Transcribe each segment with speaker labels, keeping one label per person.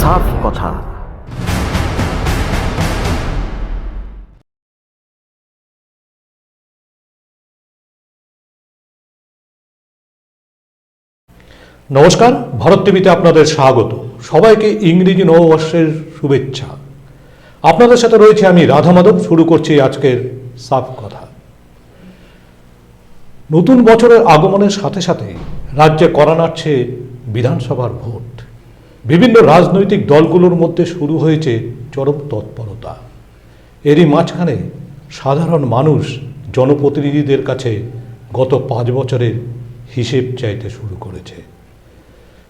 Speaker 1: সাফ কথা।
Speaker 2: নমস্কার, ভারত টিভিতে আপনাদের স্বাগত। সবাইকে ইংরেজি নববর্ষের শুভেচ্ছা। আপনাদের সাথে রয়েছে আমি রাধা মাধব। শুরু করছি আজকের সাফ কথা। নতুন বছরের আগমনের সাথে সাথে রাজ্যে কড়া নাড়ছে বিধানসভার ভোট। বিভিন্ন রাজনৈতিক দলগুলোর মধ্যে শুরু হয়েছে চরম তৎপরতা। এরই মাঝখানে সাধারণ মানুষ জনপ্রতিনিধিদের কাছে গত 5 বছরের হিসেব চাইতে শুরু করেছে।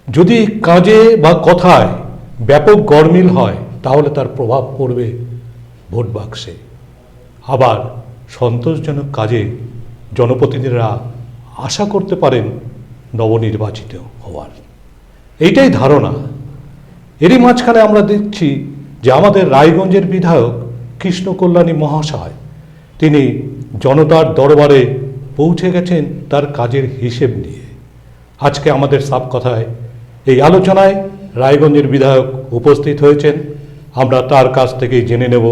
Speaker 2: যদি কাজে বা কথায় ব্যাপক গরমিল হয় তাহলে তার প্রভাব পড়বে ভোট বাক্সে। আবার সন্তোষজনক কাজে জনপ্রতিনিধিরা আশা করতে পারেন নবনির্বাচিত হওয়ার, এইটাই ধারণা। এরই মাঝখানে আমরা দেখছি যে আমাদের রায়গঞ্জের বিধায়ক কৃষ্ণকল্যাণী মহাশয় তিনি জনতার দরবারে পৌঁছে গেছেন তার কাজের হিসেব নিয়ে। আজকে আমাদের সাফ কথায় এই আলোচনায় রায়গঞ্জের বিধায়ক উপস্থিত হয়েছেন। আমরা তার কাছ থেকেই জেনে নেব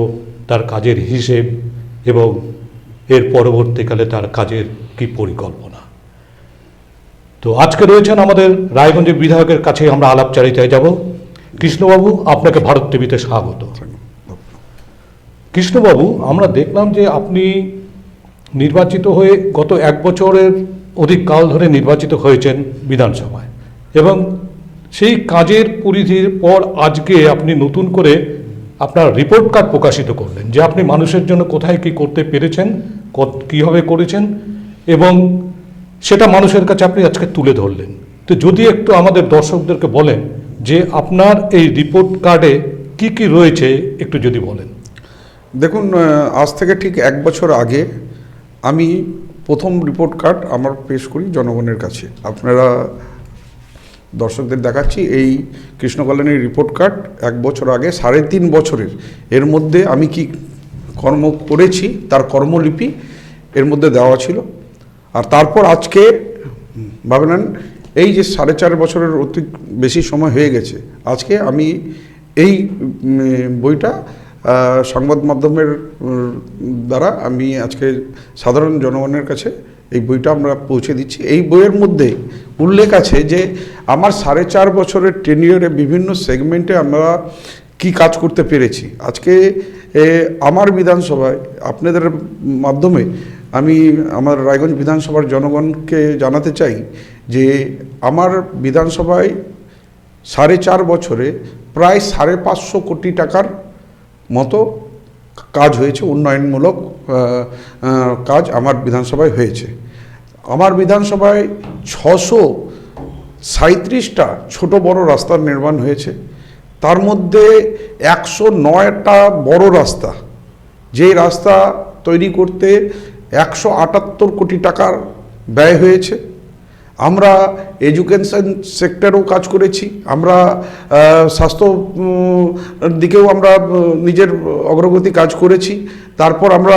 Speaker 2: তার কাজের হিসেব এবং এর পরবর্তীকালে তার কাজের কি পরিকল্পনা। তো আজকে রয়েছেন আমাদের রায়গঞ্জের বিধায়কের কাছে আমরা আলাপচারিতায় যাব। কৃষ্ণবাবু, আপনাকে ভারত টিভিতে স্বাগত। কৃষ্ণবাবু, আমরা দেখলাম যে আপনি নির্বাচিত হয়ে গত 1 বছরের অধিক কাল ধরে নির্বাচিত হয়েছেন বিধানসভায় এবং সেই কাজের পরিধির পর আজকে আপনি নতুন করে আপনার রিপোর্ট কার্ড প্রকাশিত করলেন যে আপনি মানুষের জন্য কোথায় কি করতে পেরেছেন, কীভাবে করেছেন এবং সেটা মানুষের কাছে আপনি আজকে তুলে ধরলেন। তো যদি একটু আমাদের দর্শকদেরকে বলেন যে আপনার এই রিপোর্ট কার্ডে কি কি রয়েছে একটু যদি বলেন।
Speaker 3: দেখুন, আজ থেকে ঠিক 1 বছর আগে আমি প্রথম রিপোর্ট কার্ড আমার পেশ করি জনগণের কাছে। আপনারা দর্শকদের দেখাচ্ছি এই কৃষ্ণকল্যাণীর রিপোর্ট কার্ড 1 বছর আগে 3.5 বছরের এর মধ্যে আমি কি কর্ম করেছি তার কর্মলিপি এর মধ্যে দেওয়া ছিল। আর তারপর আজকে ভাবেন এই যে 4.5 বছরের অতি বেশি সময় হয়ে গেছে, আজকে আমি এই বইটা সংবাদ মাধ্যমের দ্বারা আমি আজকে সাধারণ জনগণের কাছে এই বইটা আমরা পৌঁছে দিচ্ছি। এই বইয়ের মধ্যে উল্লেখ আছে যে আমার 4.5 বছরের টেনিয়রে বিভিন্ন সেগমেন্টে আমরা কি কাজ করতে পেরেছি। আজকে আমার বিধানসভায় আপনাদের মাধ্যমে আমি আমার রায়গঞ্জ বিধানসভার জনগণকে জানাতে চাই যে আমার বিধানসভায় 4.5 বছরে প্রায় 550 কোটি টাকার মতো কাজ হয়েছে, উন্নয়নমূলক কাজ আমার বিধানসভায় হয়েছে। আমার বিধানসভায় 637টা ছোট বড় রাস্তার নির্মাণ হয়েছে। তার মধ্যে 109টা বড় রাস্তা, যেই রাস্তা তৈরি করতে 178 কোটি টাকার ব্যয় হয়েছে। আমরা এডুকেশন সেক্টরেও কাজ করেছি, আমরা স্বাস্থ্য দিকেও আমরা নিজের অগ্রগতি কাজ করেছি। তারপর আমরা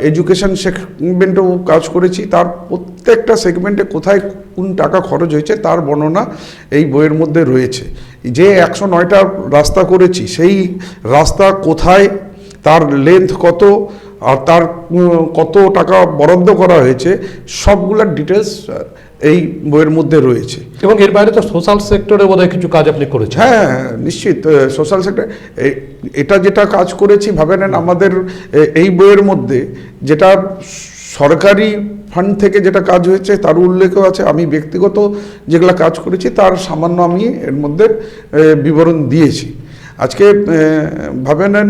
Speaker 3: এডুকেশন সেগমেন্টেও কাজ করেছি। তার প্রত্যেকটা সেগমেন্টে কোথায় কোন টাকা খরচ হয়েছে তার বর্ণনা এই বইয়ের মধ্যে রয়েছে। যে 109টা রাস্তা করেছি সেই রাস্তা কোথায়, তার লেন্থ কত আর তার কত টাকা বরাদ্দ করা হয়েছে সবগুলোর ডিটেলস এই বইয়ের মধ্যে রয়েছে।
Speaker 2: এবং এর বাইরে তো সোশ্যাল সেক্টরে বোধহয় কিছু কাজ আপনি করেছেন।
Speaker 3: হ্যাঁ, নিশ্চিত সোশ্যাল সেক্টর এটা যেটা কাজ করেছি ভাবে নেন আমাদের এই বইয়ের মধ্যে যেটা সরকারি ফান্ড থেকে যেটা কাজ হয়েছে তার উল্লেখও আছে। আমি ব্যক্তিগত যেগুলো কাজ করেছি তার সামান্য আমি এর মধ্যে বিবরণ দিয়েছি। আজকে ভাবে নেন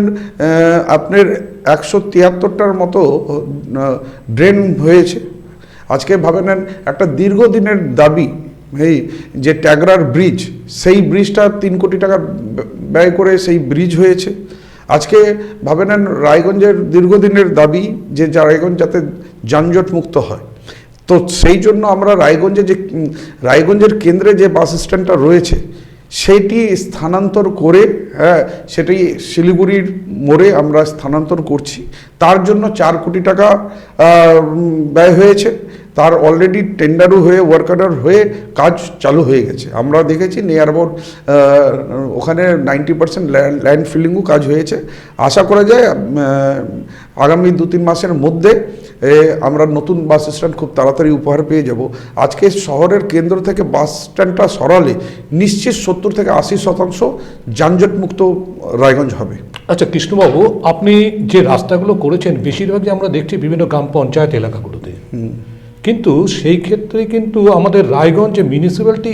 Speaker 3: আপনার 173টার মতো ড্রেন হয়েছে। আজকে ভাবে নেন একটা দীর্ঘদিনের দাবি এই যে ট্যাগরার ব্রিজ, সেই ব্রিজটা 3 কোটি টাকা ব্যয় করে সেই ব্রিজ হয়েছে। আজকে ভাবে নেন রায়গঞ্জের দীর্ঘদিনের দাবি যে রায়গঞ্জ যাতে যানজট মুক্ত হয়, তো সেই জন্য আমরা রায়গঞ্জের কেন্দ্রে যে বাস স্ট্যান্ডটা রয়েছে সেটি স্থানান্তর করে সেটি শিলিগুড়ির মোড়ে আমরা স্থানান্তর করছি। তার জন্য 4 কোটি টাকা ব্যয় হয়েছে। তার অলরেডি টেন্ডারও হয়ে ওয়ার্ক অর্ডার হয়ে কাজ চালু হয়ে গেছে। আমরা দেখেছি নিয়ার অ্যাবাউট ওখানে 90% ল্যান্ড ফিলিংও কাজ হয়েছে। আশা করা যায় আগামী 2-3 মাসের মধ্যে আমরা নতুন বাস স্ট্যান্ড খুব তাড়াতাড়ি উপহার পেয়ে যাব। আজকে শহরের কেন্দ্র থেকে বাস স্ট্যান্ডটা সরালে নিশ্চিত 70-80% যানজটমুক্ত রায়গঞ্জ হবে।
Speaker 2: আচ্ছা কৃষ্ণবাবু, আপনি যে রাস্তাগুলো করেছেন বেশিরভাগই আমরা দেখছি বিভিন্ন গ্রাম পঞ্চায়েত এলাকাগুলোতে, কিন্তু সেই ক্ষেত্রে কিন্তু আমাদের রায়গঞ্জ যে মিউনিসিপ্যালিটি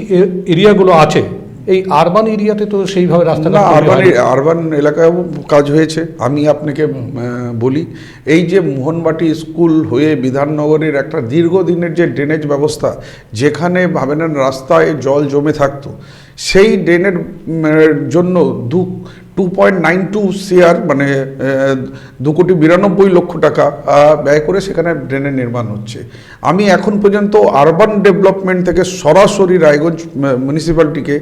Speaker 2: এরিয়াগুলো আছে, এই আরবান এরিয়াতে তো সেইভাবে রাস্তা
Speaker 3: না, আরবান এলাকায় কাজ হয়েছে। আমি আপনাকে বলি, এই যে মোহনবাটি স্কুল হয়ে বিধাননগরের একটা দীর্ঘদিনের যে ড্রেনেজ ব্যবস্থা, যেখানে ভাবেন রাস্তায় জল জমে থাকতো, সেই ড্রেনের জন্য 2.92 CR মানে 2,92,00,000 টাকা ব্যয় করে সেখানে ড্রেনের নির্মাণ হচ্ছে। আমি এখন পর্যন্ত আরবান ডেভেলপমেন্ট থেকে সরাসরি রায়গঞ্জ মিউনিসিপ্যালিটিকে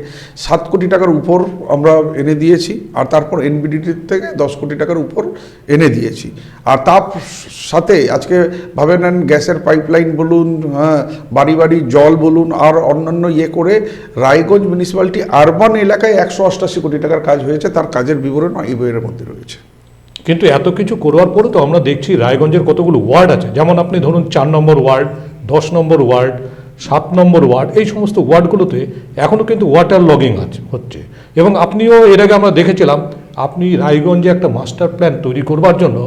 Speaker 3: 7 কোটি টাকার উপর আমরা এনে দিয়েছি, আর তারপর এনবিডিটি থেকে 10 কোটি টাকার উপর এনে দিয়েছি। আর তার সাথে আজকে ভাবে নেন গ্যাসের পাইপলাইন বলুন, বাড়ি বাড়ি জল বলুন, আর অন্যান্য করে রায়গঞ্জ মিউনিসিপ্যালিটি আরবান এলাকায় 188 কোটি টাকার কাজ হয়েছে। তার কাজের বিবরণ এই বইয়ের মধ্যে রয়েছে।
Speaker 2: কিন্তু এত কিছু করবার পরে তো আমরা দেখছি রায়গঞ্জের কতগুলো ওয়ার্ড আছে, যেমন আপনি ধরুন 4 নম্বর ওয়ার্ড, 10 নম্বর ওয়ার্ড, 7 নম্বর ওয়ার্ড, এই সমস্ত ওয়ার্ডগুলোতে এখনও কিন্তু ওয়াটার লগিং হচ্ছে। এবং আপনিও এর আগে আমরা দেখেছিলাম, আপনি রায়গঞ্জে একটা মাস্টার প্ল্যান তৈরি করবার জন্য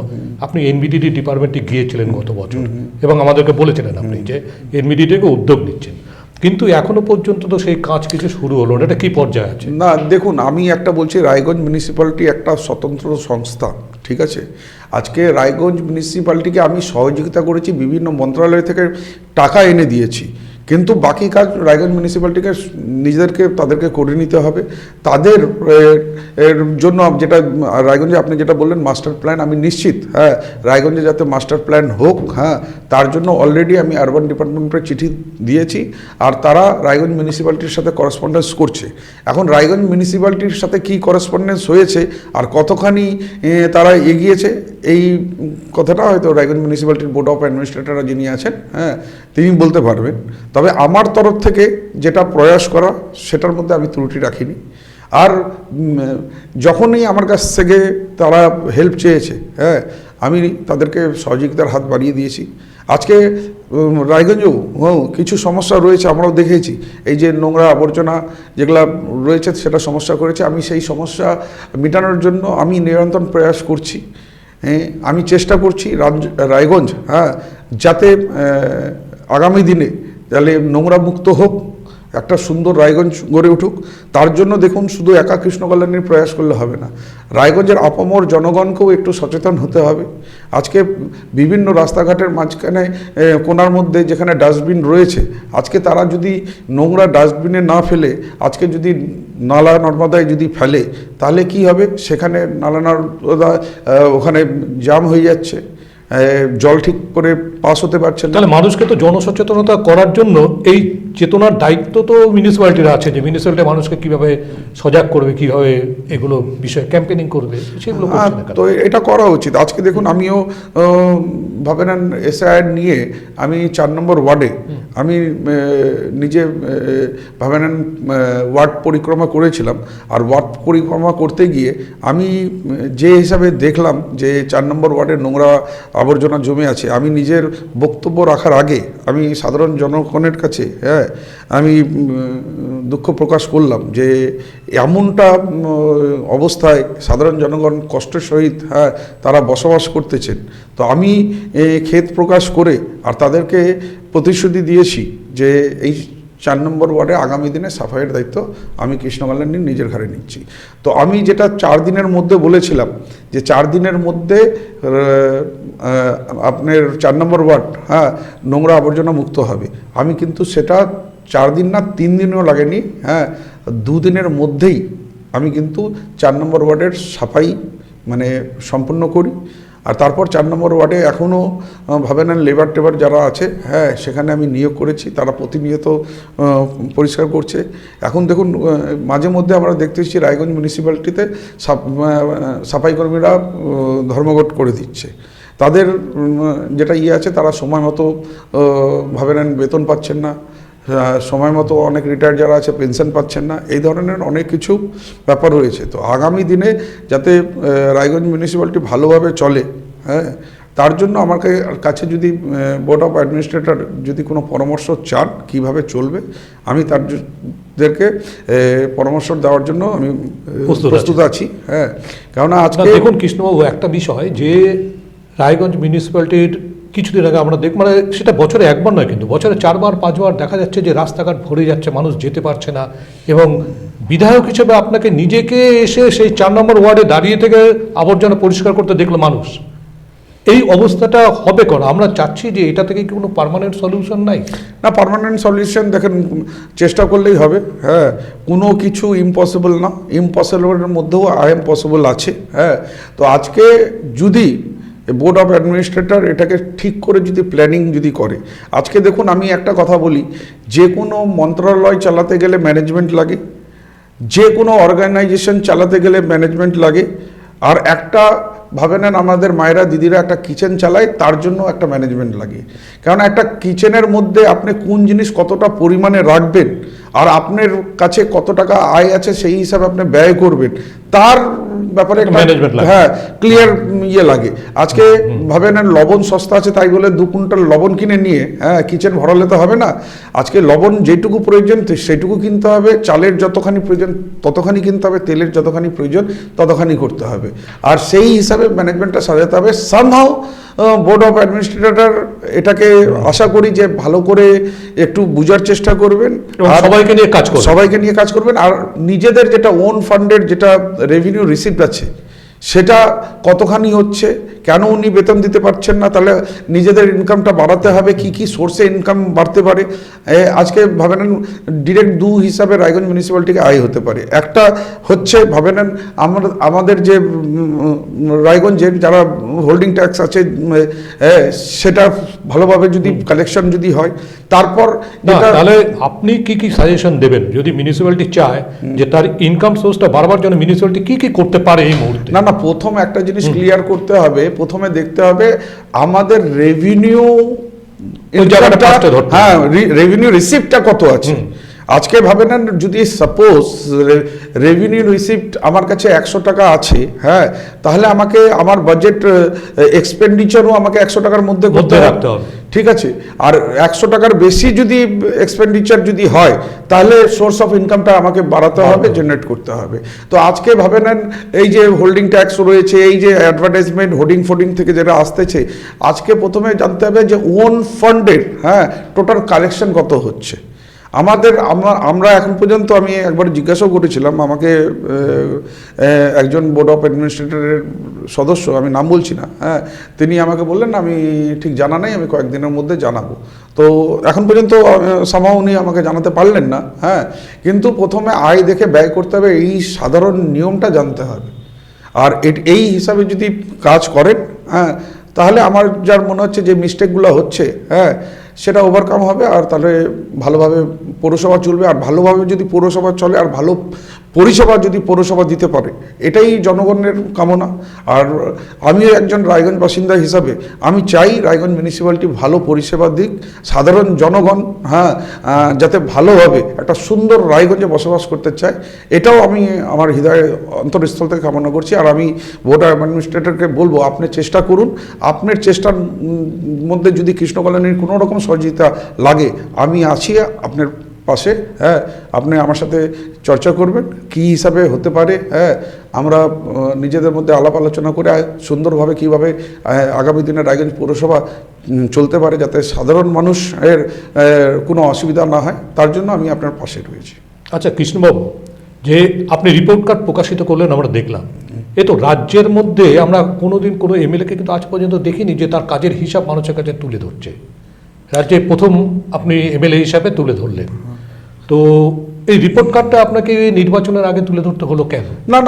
Speaker 2: আপনি এনবিডিডি ডিপার্টমেন্টে গিয়েছিলেন গত বছর, এবং আমাদেরকে বলেছিলেন আপনি যে এনবিডিডিকে উদ্যোগ নিচ্ছেন, কিন্তু এখনো পর্যন্ত তো সেই কাজ কিছু শুরু হলো না। এটা কি পর্যায়ে আছে?
Speaker 3: না দেখুন, আমি একটা বলছি, রায়গঞ্জ মিউনিসিপ্যালিটি একটা স্বতন্ত্র সংস্থা, ঠিক আছে। আজকে রায়গঞ্জ মিউনিসিপ্যালিটিকে আমি সহযোগিতা করেছি, বিভিন্ন মন্ত্রণালয় থেকে টাকা এনে দিয়েছি, কিন্তু বাকি কাজ রায়গঞ্জ মিউনিসিপ্যালিটিকে নিজেদেরকে তাদেরকে করে নিতে হবে। তাদের এর জন্য যেটা রায়গঞ্জে আপনি যেটা বললেন মাস্টার প্ল্যান, আমি নিশ্চিত রায়গঞ্জে যাতে মাস্টার প্ল্যান হোক, তার জন্য অলরেডি আমি আরবান ডিপার্টমেন্টে চিঠি দিয়েছি, আর তারা রায়গঞ্জ মিউনিসিপ্যালিটির সাথে করেসপন্ডেন্স করছে। এখন রায়গঞ্জ মিউনিসিপ্যালিটির সাথে কি করেসপন্ডেন্স হয়েছে আর কতখানি তারা এগিয়েছে, এই কথাটা হয়তো রায়গঞ্জ মিউনিসিপ্যালিটির বোর্ড অফ অ্যাডমিনিস্ট্রেটররা যিনি আছেন তিনি বলতে পারবেন। তবে আমার তরফ থেকে যেটা প্রয়াস করা সেটার মধ্যে আমি ত্রুটি রাখিনি। আর যখনই আমার কাছ থেকে তারা হেল্প চেয়েছে, আমি তাদেরকে সহযোগিতার হাত বাড়িয়ে দিয়েছি। আজকে রায়গঞ্জেও কিছু সমস্যা রয়েছে, আমরাও দেখেছি। এই যে নোংরা আবর্জনা যেগুলো রয়েছে সেটা সমস্যা করেছে। আমি সেই সমস্যা মেটানোর জন্য আমি নিরন্তর প্রয়াস করছি। আমি চেষ্টা করছি রায়গঞ্জ যাতে আগামী দিনে তাহলে নোংরা মুক্ত হোক, একটা সুন্দর রায়গঞ্জ গড়ে উঠুক। তার জন্য দেখুন, শুধু একা কৃষ্ণ কল্যাণীর প্রয়াস করলে হবে না, রায়গঞ্জের আপামর জনগণকেও একটু সচেতন হতে হবে। আজকে বিভিন্ন রাস্তাঘাটের মাঝখানে কোনার মধ্যে যেখানে ডাস্টবিন রয়েছে, আজকে তারা যদি নোংরা ডাস্টবিনে না ফেলে আজকে যদি নালা নর্মদায় যদি ফেলে, তাহলে কি হবে, সেখানে নালা নর্মদা ওখানে জাম হয়ে যাচ্ছে, জল ঠিক করে পাস হতে পারছে না।
Speaker 2: তাহলে মানুষকে তো জনসচেতনতা করার জন্য এই চেতনার দায়িত্ব তো মিউনিসিপ্যালিটির আছে, যে মিউনিসিপ্যালিটি মানুষকে কিভাবে সজাগ করবে, কিভাবে এগুলো বিষয়ে ক্যাম্পেনিং করবে, সেগুলো
Speaker 3: তো এটা করা উচিত। আজকে দেখুন, আমিও ভাবে নেন এসআইআর নিয়ে আমি 4 নম্বর ওয়ার্ডে আমি নিজে ভাবে নেন ওয়ার্ড পরিক্রমা করেছিলাম। আর ওয়ার্ড পরিক্রমা করতে গিয়ে আমি যে হিসাবে দেখলাম যে 4 নম্বর ওয়ার্ডে নোংরা আবর্জনা জমে আছে, আমি নিজের বক্তব্য রাখার আগে আমি সাধারণ জনগণের কাছে আমি দুঃখ প্রকাশ করলাম যে এমনটা অবস্থায় সাধারণ জনগণ কষ্টের সহিত তারা বসবাস করতেছেন। তো আমি খেদ প্রকাশ করে আর তাদেরকে প্রতিশ্রুতি দিয়েছি যে এই 4 নম্বর ওয়ার্ডে আগামী দিনে সাফাইয়ের দায়িত্ব আমি কৃষ্ণ কল্যাণী নিজের ঘাড়ে নিচ্ছি। তো আমি যেটা 4 দিনের মধ্যে বলেছিলাম যে 4 দিনের মধ্যে আপনার 4 নম্বর ওয়ার্ড নোংরা আবর্জনা মুক্ত হবে, আমি কিন্তু সেটা 4 দিন না 3 দিনও লাগেনি, 2 দিনের মধ্যেই আমি কিন্তু 4 নম্বর ওয়ার্ডের সাফাই মানে সম্পূর্ণ করি। আর তারপর 4 নম্বর ওয়ার্ডে এখনও ভাবে নেন লেবার টেবার যারা আছে সেখানে আমি নিয়োগ করেছি, তারা প্রতিনিয়ত পরিষ্কার করছে। এখন দেখুন, মাঝে মধ্যে আমরা দেখতেছি রায়গঞ্জ মিউনিসিপ্যালিটিতে সাফাই কর্মীরা ধর্মঘট করে দিচ্ছে। তাদের যেটা আছে, তারা সময় মতো ভাবে নেন বেতন পাচ্ছেন না, সময় মতো অনেক রিটায়ার্ড যারা আছে পেনশন পাচ্ছেন না, এই ধরনের অনেক কিছু ব্যাপার রয়েছে। তো আগামী দিনে যাতে রায়গঞ্জ মিউনিসিপ্যালিটি ভালোভাবে চলে, হ্যাঁ, তার জন্য আমার কাছে যদি বোর্ড অফ অ্যাডমিনিস্ট্রেটর যদি কোনো পরামর্শ চান কীভাবে চলবে, আমি তাদেরকে পরামর্শ দেওয়ার জন্য আমি প্রস্তুত আছি। হ্যাঁ, কেননা আজকে
Speaker 2: দেখুন কৃষ্ণবাবু, একটা বিষয় যে রায়গঞ্জ মিউনিসিপ্যালিটির কিছুদিন আগে আমরা মানে সেটা বছরে একবার নয়, কিন্তু বছরে 4বার 5বার দেখা যাচ্ছে যে রাস্তাঘাট ভরে যাচ্ছে, মানুষ যেতে পারছে না, এবং বিধায়ক হিসেবে আপনাকে নিজেকে এসে সেই 4 নম্বর ওয়ার্ডে দাঁড়িয়ে থেকে আবর্জনা পরিষ্কার করতে দেখলো মানুষ। এই অবস্থাটা হবে কেন? আমরা চাচ্ছি যে এটা থেকে কি কোনো পার্মানেন্ট সলিউশন নাই?
Speaker 3: না, পার্মানেন্ট সলিউশন দেখেন চেষ্টা করলেই হবে। হ্যাঁ, কোনো কিছু ইম্পসিবল না, ইম্পসিবলের মধ্যেও আই এম পসিবল আছে। হ্যাঁ, তো আজকে যদি বোর্ড অফ অ্যাডমিনিস্ট্রেটর এটাকে ঠিক করে যদি প্ল্যানিং যদি করে, আজকে দেখুন আমি একটা কথা বলি, যে কোনো মন্ত্রণালয় চালাতে গেলে ম্যানেজমেন্ট লাগে, যে কোনো অর্গানাইজেশন চালাতে গেলে ম্যানেজমেন্ট লাগে, আর একটা ভাবে নেন আমাদের মায়েরা দিদিরা একটা কিচেন চালায়, তার জন্য একটা ম্যানেজমেন্ট লাগে। কারণ একটা কিচেনের মধ্যে আপনি কোন জিনিস কতটা পরিমাণে রাখবেন আর আপনার কাছে কত টাকা আয় আছে সেই হিসাবে আপনি ব্যয় করবেন, তার ব্যাপারে হ্যাঁ ক্লিয়ার লাগে। আজকে ভাবে নেন লবণ সস্তা আছে তাই বলে 2 কুইন্টাল লবণ কিনে নিয়ে কিচেন ভরালে তো হবে না। আজকে লবণ যেটুকু প্রয়োজন সেটুকু কিনতে হবে, চালের যতখানি প্রয়োজন ততখানি কিনতে হবে, তেলের যতখানি প্রয়োজন ততখানি করতে হবে, আর সেই হিসাবে ম্যানেজমেন্টটা সাজাতে হবে। সামহাও বোর্ড অফ অ্যাডমিনিস্ট্রেটর এটাকে আশা করি যে ভালো করে একটু বুঝার চেষ্টা করবেন, আর সবাইকে নিয়ে কাজ করবেন, আর নিজেদের যেটা ওন ফান্ডের যেটা রেভিনিউ রিসিপ্ট আছে সেটা কতখানি হচ্ছে, কেন উনি বেতন দিতে পারছেন না, তাহলে নিজেদের ইনকামটা বাড়াতে হবে, কি কি সোর্সে ইনকাম বাড়তে পারে। আজকে ভাবে নেন ডিরেক্ট 2 হিসাবে রায়গঞ্জ মিউনিসিপ্যালিটিকে আয় হতে পারে। একটা হচ্ছে ভাবে নেন আমাদের যে রায়গঞ্জের যারা হোল্ডিং ট্যাক্স আছে সেটা ভালোভাবে যদি কালেকশন যদি হয়, তারপর
Speaker 2: তাহলে আপনি কি কি সাজেশন দেবেন যদি মিউনিসিপ্যালিটি চায় যে তার ইনকাম সোর্সটা বাড়াবার জন্য মিউনিসিপ্যালিটি কি কি করতে পারে এই মুহূর্তে?
Speaker 3: না, প্রথম একটা জিনিস ক্লিয়ার করতে হবে, প্রথমে দেখতে হবে আমাদের রেভিনিউ, হ্যাঁ রেভিনিউ রিসিপ্টটা কত আছে। আজকে ভাবে নেন যদি সাপোজ রেভিনিউ রিসিপ্ট আমার কাছে 100 টাকা আছে, হ্যাঁ, তাহলে আমাকে আমার বাজেট এক্সপেন্ডিচারও আমাকে 100 টাকার মধ্যে করতে রাখতে হবে, ঠিক আছে। আর 100 টাকার বেশি যদি এক্সপেন্ডিচার যদি হয় তাহলে সোর্স অফ ইনকামটা আমাকে বাড়াতে হবে, জেনারেট করতে হবে। তো আজকে ভাবে নেন এই যে হোল্ডিং ট্যাক্স রয়েছে, এই যে অ্যাডভার্টাইজমেন্ট হোর্ডিং ফোর্ডিং থেকে যেটা আসতেছে, আজকে প্রথমে জানতে হবে যে ওন ফান্ডের হ্যাঁ টোটাল কালেকশন কত হচ্ছে আমাদের। আমরা এখন পর্যন্ত আমি একবার জিজ্ঞাসাও করেছিলাম, আমাকে একজন বোর্ড অফ অ্যাডমিনিস্ট্রেটরের সদস্য, আমি নাম বলছি না, হ্যাঁ, তিনি আমাকে বললেন আমি ঠিক জানা নেই, আমি কয়েকদিনের মধ্যে জানাবো। তো এখন পর্যন্ত সামাও উনি আমাকে জানাতে পারলেন না, হ্যাঁ, কিন্তু প্রথমে আয় দেখে ব্যয় করতে হবে, এই সাধারণ নিয়মটা জানতে হবে। আর এই হিসাবে যদি কাজ করেন, হ্যাঁ, তাহলে আমার যার মনে হচ্ছে যে মিস্টেকগুলো হচ্ছে, হ্যাঁ, সেটা ওভারকাম হবে, আর তাহলে ভালোভাবে পৌরসভা চলবে। আর ভালোভাবে যদি পৌরসভা চলে আর ভালো পরিষেবা যদি পৌরসভা দিতে পারে, এটাই জনগণের কামনা। আর আমি একজন রায়গঞ্জ বাসিন্দা হিসাবে আমি চাই রায়গঞ্জ মিউনিসিপ্যালিটি ভালো পরিষেবা দিক, সাধারণ জনগণ হ্যাঁ যাতে ভালোভাবে একটা সুন্দর রায়গঞ্জে বসবাস করতে চায়, এটাও আমি আমার হৃদয়ে অন্তরস্থল থেকে কামনা করছি। আর আমি বোর্ড অফ অ্যাডমিনিস্ট্রেটরকে বলবো আপনি চেষ্টা করুন, আপনার চেষ্টার মধ্যে যদি কৃষ্ণকল্যাণীর কোনো রকম সহযোগিতা লাগে আমি আছি আপনার পাশে, হ্যাঁ, আপনি আমার সাথে চর্চা করবেন কী হিসাবে হতে পারে, হ্যাঁ, আমরা নিজেদের মধ্যে আলাপ আলোচনা করে সুন্দরভাবে কীভাবে আগামী দিনে রায়গঞ্জ পৌরসভা চলতে পারে, যাতে সাধারণ মানুষের কোনো অসুবিধা না হয়, তার জন্য আমি আপনার পাশে রয়েছি।
Speaker 2: আচ্ছা কৃষ্ণবাবু, যে আপনি রিপোর্ট কার্ড প্রকাশিত করলেন আমরা দেখলাম, এ তো রাজ্যের মধ্যে আমরা কোনোদিন কোনো এমএলএকে কিন্তু আজ পর্যন্ত দেখিনি যে তার কাজের হিসাব মানুষের কাছে তুলে ধরছে। রাজ্যে প্রথম আপনি এমএলএ হিসাবে তুলে ধরলেন, তো এই রিপোর্ট কার্ডটা আপনাকে এই নির্বাচনের আগে তুলে ধরতে হলো কেন?
Speaker 3: না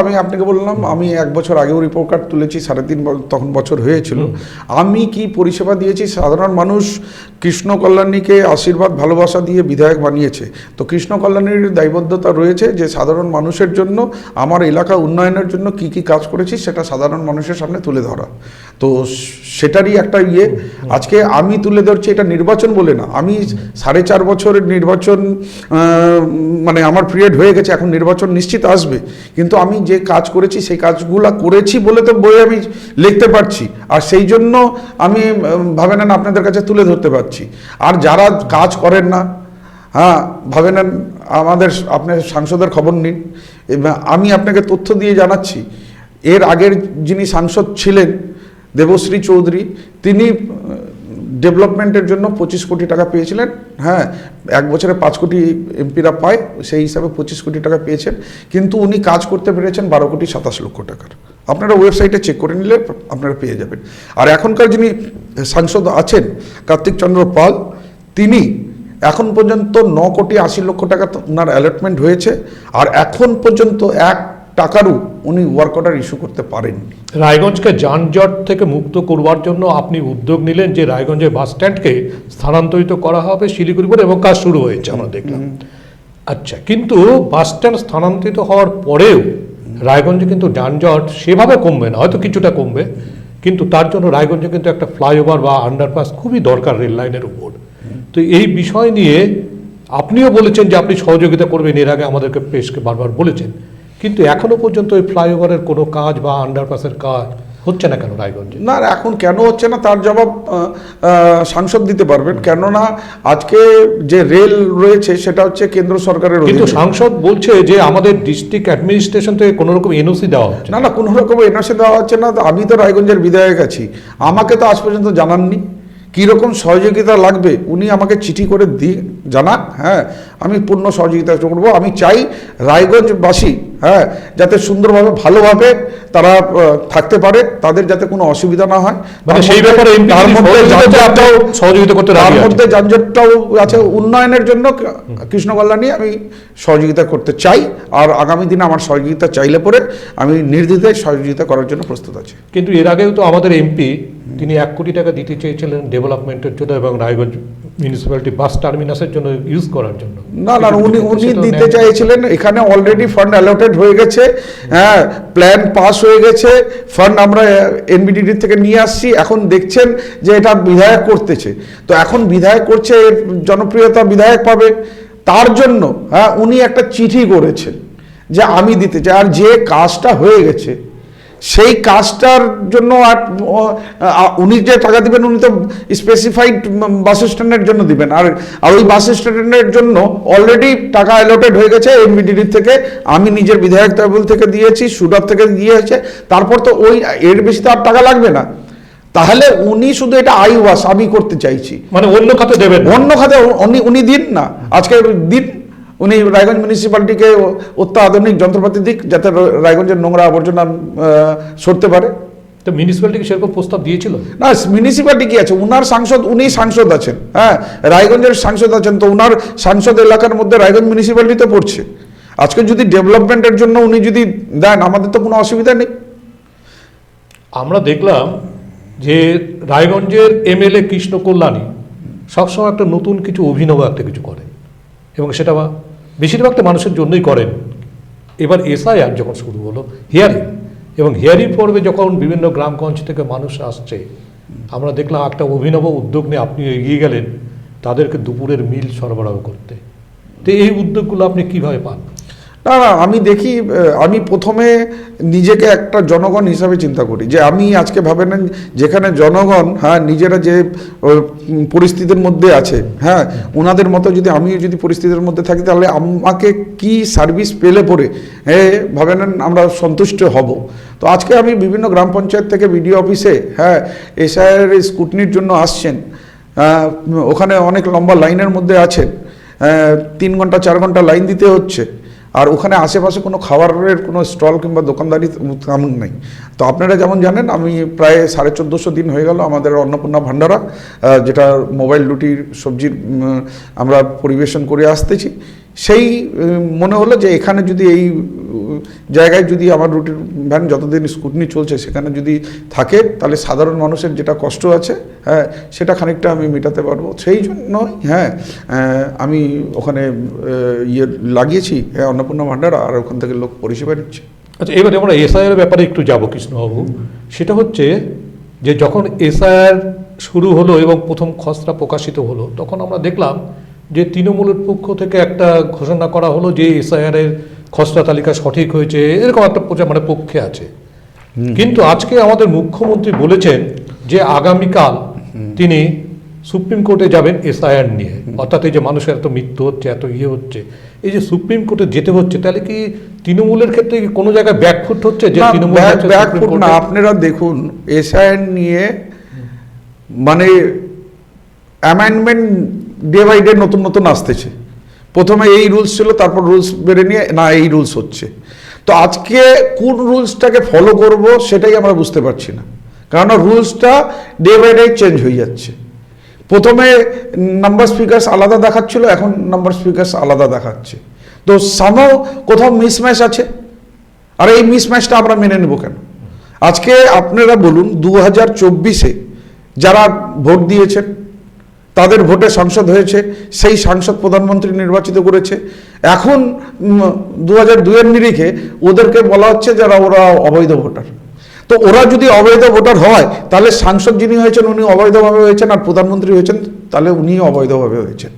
Speaker 3: আমি আপনাকে বললাম, আমি 1 বছর আগেও রিপোর্ট কার্ড তুলেছি, 3.5 তখন বছর হয়েছিল। আমি কি পরিষেবা দিয়েছি, সাধারণ মানুষ কৃষ্ণ কল্যাণীকে আশীর্বাদ ভালোবাসা দিয়ে বিধায়ক বানিয়েছে, তো কৃষ্ণ কল্যাণীর দায়বদ্ধতা রয়েছে যে সাধারণ মানুষের জন্য, আমার এলাকা উন্নয়নের জন্য কি কি কাজ করেছি সেটা সাধারণ মানুষের সামনে তুলে ধরা। তো সেটারই একটা আজকে আমি তুলে ধরছি, এটা নির্বাচন বলে না। আমি 4.5 বছরের নির্বাচন মানে আমার পিরিয়ড হয়ে গেছে, এখন নির্বাচন নিশ্চিত আসবে, কিন্তু আমি যে কাজ করেছি সেই কাজগুলো করেছি বলে তো বইয়ে আমি লিখতে পারছি, আর সেই জন্য আমি ভাবে নেন আপনাদের কাছে তুলে ধরতে পারছি। আর যারা কাজ করেন না, ভাবে নেন আপনার সাংসদের খবর নিন। আমি আপনাকে তথ্য দিয়ে জানাচ্ছি, এর আগের যিনি সাংসদ ছিলেন দেবশ্রী চৌধুরী, তিনি ডেভেলপমেন্টের জন্য 25 কোটি টাকা পেয়েছিলেন। 1 বছরে 5 কোটি এমপিরা পায়, সেই হিসাবে 25 কোটি টাকা পেয়েছেন, কিন্তু উনি কাজ করতে পেরেছেন 12 কোটি 27 লক্ষ টাকার। আপনারা ওয়েবসাইটে চেক করে নিলে আপনারা পেয়ে যাবেন। আর এখনকার যিনি সাংসদ আছেন কার্তিক চন্দ্র পাল, তিনি এখন পর্যন্ত 9 কোটি 80 লক্ষ টাকা ওনার অ্যালটমেন্ট হয়েছে, আর এখন পর্যন্ত 1 টাকারও উনি ওয়ার্ক অর্ডার ইস্যু করতে পারেননি।
Speaker 2: রায়গঞ্জকে যানজট থেকে মুক্ত করবার জন্য আপনি উদ্যোগ নিলেন যে রায়গঞ্জের বাস স্ট্যান্ডকে স্থানান্তরিত করা হবে শিলিগুড়ি করে, এবং কাজ শুরু হয়েছে আমরা দেখলাম। আচ্ছা, কিন্তু বাস স্ট্যান্ড স্থানান্তরিত হওয়ার পরেও রায়গঞ্জে কিন্তু যানজট সেভাবে কমবে না, হয়তো কিছুটা কমবে, কিন্তু তার জন্য রায়গঞ্জে কিন্তু একটা ফ্লাইওভার বা আন্ডারপাস খুবই দরকার রেল লাইনের উপর। তো এই বিষয় নিয়ে আপনিও বলেছেন যে আপনি সহযোগিতা করবেন, এর আগে আমাদেরকে পেশকে বারবার বলেছেন, কিন্তু এখনো পর্যন্ত ওই ফ্লাইওভারের কোনো কাজ বা আন্ডারপাসের কাজ হচ্ছে না কেন রায়গঞ্জে?
Speaker 3: না, এখন কেন হচ্ছে না তার জবাব সাংসদ দিতে পারবেন, কেননা আজকে যে রেল রয়েছে সেটা হচ্ছে কেন্দ্র সরকারের।
Speaker 2: কিন্তু সাংসদ বলছে যে আমাদের ডিস্ট্রিক্ট অ্যাডমিনিস্ট্রেশন থেকে কোনো রকম এনওসি দেওয়া হচ্ছে
Speaker 3: না, কোনো রকম এনওসি দেওয়া হচ্ছে না। আমি তো রায়গঞ্জের বিধায়ক আছি, আমাকে তো আজ পর্যন্ত জানাননি কীরকম সহযোগিতা লাগবে। উনি আমাকে চিঠি করে জানান, আমি পূর্ণ সহযোগিতা করব। আমি চাই রায়গঞ্জবাসী যাতে সুন্দরভাবে ভালোভাবে তারা থাকতে পারে, তাদের যাতে কোনো অসুবিধা না হয়।
Speaker 2: মানে সেই ব্যাপারে তার মধ্যে সহযোগিতা করতে, তার মধ্যে
Speaker 3: যানজটটাও আছে। উন্নয়নের জন্য কৃষ্ণ কল্যাণী আমি সহযোগিতা করতে চাই, আর আগামী দিনে আমার সহযোগিতা চাইলে পরে আমি নির্দ্বিধায় সহযোগিতা করার জন্য প্রস্তুত আছি।
Speaker 2: কিন্তু এর আগেও তো আমাদের এমপি তিনি 1 কোটি টাকা দিতে চেয়েছিলেন ডেভেলপমেন্টের জন্য এবং রায়গঞ্জ মিউনিসিপ্যালিটি বাস টার্মিনাসের জন্য ইউজ করার জন্য।
Speaker 3: না, উনি দিতে চাইছিলেন, এখানে অলরেডি ফান্ড অ্যালটেড হয়ে গেছে, প্ল্যান পাস হয়ে গেছে, ফান্ড আমরা এনবিডিডি থেকে নিয়ে আসছি। এখন দেখছেন যে এটা বিধায়ক করতেছে, তো এখন বিধায়ক করছে, জনপ্রিয়তা বিধায়ক পাবে, তার জন্য উনি একটা চিঠি করেছেন যে আমি দিতে চাই। আর যে কাজটা হয়ে গেছে সেই কাজটার জন্য আর উনি যে টাকা দিবেন, উনি তো স্পেসিফাইড বাস স্ট্যান্ডের জন্য দিবেন, আর ওই বাস স্ট্যান্ডের জন্য অলরেডি টাকা অ্যালটেড হয়ে গেছে এনবিডিডি থেকে। আমি নিজের বিধায়ক তহবিল থেকে দিয়েছি, সুডাপ থেকে দিয়েছে, তারপর তো ওই এর বেশি তো আর টাকা লাগবে না। তাহলে উনি শুধু এটা আইওয়াস আমি করতে চাইছি,
Speaker 2: মানে অন্য খাতে দেবেন,
Speaker 3: অন্য খাতে উনি দিন না, আজকে দিন। উনি রায়গঞ্জ মিউনিসিপ্যালিটিকে অত্যাধুনিক যন্ত্রপাতি দিক, যাতে রায়গঞ্জের নোংরা আবর্জনা সরতে পারে।
Speaker 2: তো মিউনিসিপ্যালিটিকে সেরকম প্রস্তাব দিয়েছিল
Speaker 3: না? মিউনিসিপ্যালিটি কি আছে, উনার সাংসদ, উনি সাংসদ আছেন, রায়গঞ্জের সাংসদ আছেন, তো উনার সাংসদ এলাকার মধ্যে রায়গঞ্জ মিউনিসিপ্যালিটি তো পড়ছে। আজকে যদি ডেভেলপমেন্টের জন্য উনি যদি দেন, আমাদের তো কোনো অসুবিধা নেই।
Speaker 2: আমরা দেখলাম যে রায়গঞ্জের এমএলএ কৃষ্ণ কল্যাণী সবসময় একটা নতুন কিছু অভিনব একটা কিছু করেন, এবং সেটা বেশিরভাগটা মানুষের জন্যই করেন। এবার এসআইআর যখন শুরু হলো, হিয়ারিং, এবং হিয়ারিং পর্বে যখন বিভিন্ন গ্রামগঞ্জ থেকে মানুষ আসছে, আমরা দেখলাম একটা অভিনব উদ্যোগ নিয়ে আপনি এগিয়ে গেলেন তাদেরকে দুপুরের মিল সরবরাহ করতে। তো এই উদ্যোগগুলো আপনি কিভাবে পান?
Speaker 3: না, আমি দেখি, আমি প্রথমে নিজেকে একটা জনগণ হিসাবে চিন্তা করি, যে আমি আজকে ভাবে নেন যেখানে জনগণ নিজেরা যে পরিস্থিতির মধ্যে আছে, ওনাদের মতো যদি আমিও যদি পরিস্থিতির মধ্যে থাকি, তাহলে আমাকে কি সার্ভিস পেলে পরে ভাবে নেন আমরা সন্তুষ্ট হব। তো আজকে আমি বিভিন্ন গ্রাম পঞ্চায়েত থেকে বিডিও অফিসে এসআইআর স্কুটনির জন্য আসছেন, ওখানে অনেক লম্বা লাইনের মধ্যে আছেন, 3 ঘন্টা 4 ঘন্টা লাইন দিতে হচ্ছে, আর ওখানে আশেপাশে কোনো খাবারের কোনো স্টল কিংবা দোকানদারি তেমন নেই। তো আপনারা যেমন জানেন, আমি প্রায় 1450 দিন হয়ে গেল আমাদের অন্নপূর্ণা ভান্ডারা, যেটা মোবাইল রুটির সবজির আমরা পরিবেশন করে আসতেছি, সেই মনে হলো যে এখানে যদি এই জায়গায় যদি আমার রুটির ভ্যান যতদিন স্কুটনি চলছে সেখানে যদি থাকে তাহলে সাধারণ মানুষের যেটা কষ্ট আছে, হ্যাঁ, সেটা খানিকটা আমি মেটাতে পারবো। সেই জন্যই আমি ওখানে লাগিয়েছি অন্নপূর্ণা ভাণ্ডার, আর ওখান থেকে লোক পরিষেবা নিচ্ছে।
Speaker 2: আচ্ছা, এবারে আমরা এসআইআর ব্যাপারে একটু যাবো কৃষ্ণবাবু। সেটা হচ্ছে যে যখন এসআইআর শুরু হলো এবং প্রথম খসড়া প্রকাশিত হলো, তখন আমরা দেখলাম যে তৃণমূলের পক্ষ থেকে একটা ঘোষণা করা হলো যে এসআইআর-এর খসড়া তালিকা সঠিক হয়েছে, এরকম একটা পক্ষে আছে। কিন্তু আজকে আমাদের মুখ্যমন্ত্রী বলেছেন যে আগামীকাল তিনি সুপ্রিম কোর্টে যাবেন এসআইআর নিয়ে, অর্থাৎ এই যে মানুষের এত মৃত্যু হচ্ছে, এত হচ্ছে, এই যে সুপ্রিম কোর্টে যেতে হচ্ছে, তাহলে কি তৃণমূলের ক্ষেত্রে কি কোনো জায়গায় ব্যাকফুট হচ্ছে? যে তৃণমূল
Speaker 3: ব্যাকফুট না, আপনারা দেখুন এসআইআর নিয়ে মানে অ্যামেন্ডমেন্ট ডে বাই ডে নতুন নতুন আসতেছে। প্রথমে এই রুলস ছিল, তারপর রুলস বেড়ে নিয়ে না এই রুলস হচ্ছে। তো আজকে কোন রুলসটাকে ফলো করব সেটাই আমরা বুঝতে পারছি না, কারণ রুলসটা ডে বাই ডে চেঞ্জ হয়ে যাচ্ছে। প্রথমে নাম্বার স্পিকার্স আলাদা দেখাচ্ছিল, এখন নাম্বার স্পিকার্স আলাদা দেখাচ্ছে। তো সামহাও কোথাও মিসম্যাচ আছে, আর এই মিসম্যাচটা আমরা মেনে নেব কেন? আজকে আপনারা বলুন 2024-এ যারা ভোট দিয়েছেন তাদের ভোটে সাংসদ হয়েছে, সেই সাংসদ প্রধানমন্ত্রী নির্বাচিত করেছে। এখন 2002-এর নিরিখে ওদেরকে বলা হচ্ছে যারা ওরা অবৈধ ভোটার। তো ওরা যদি অবৈধ ভোটার হয় তাহলে সাংসদ যিনি হয়েছেন উনি অবৈধভাবে হয়েছেন, আর প্রধানমন্ত্রী হয়েছেন তাহলে উনি অবৈধভাবে হয়েছেন।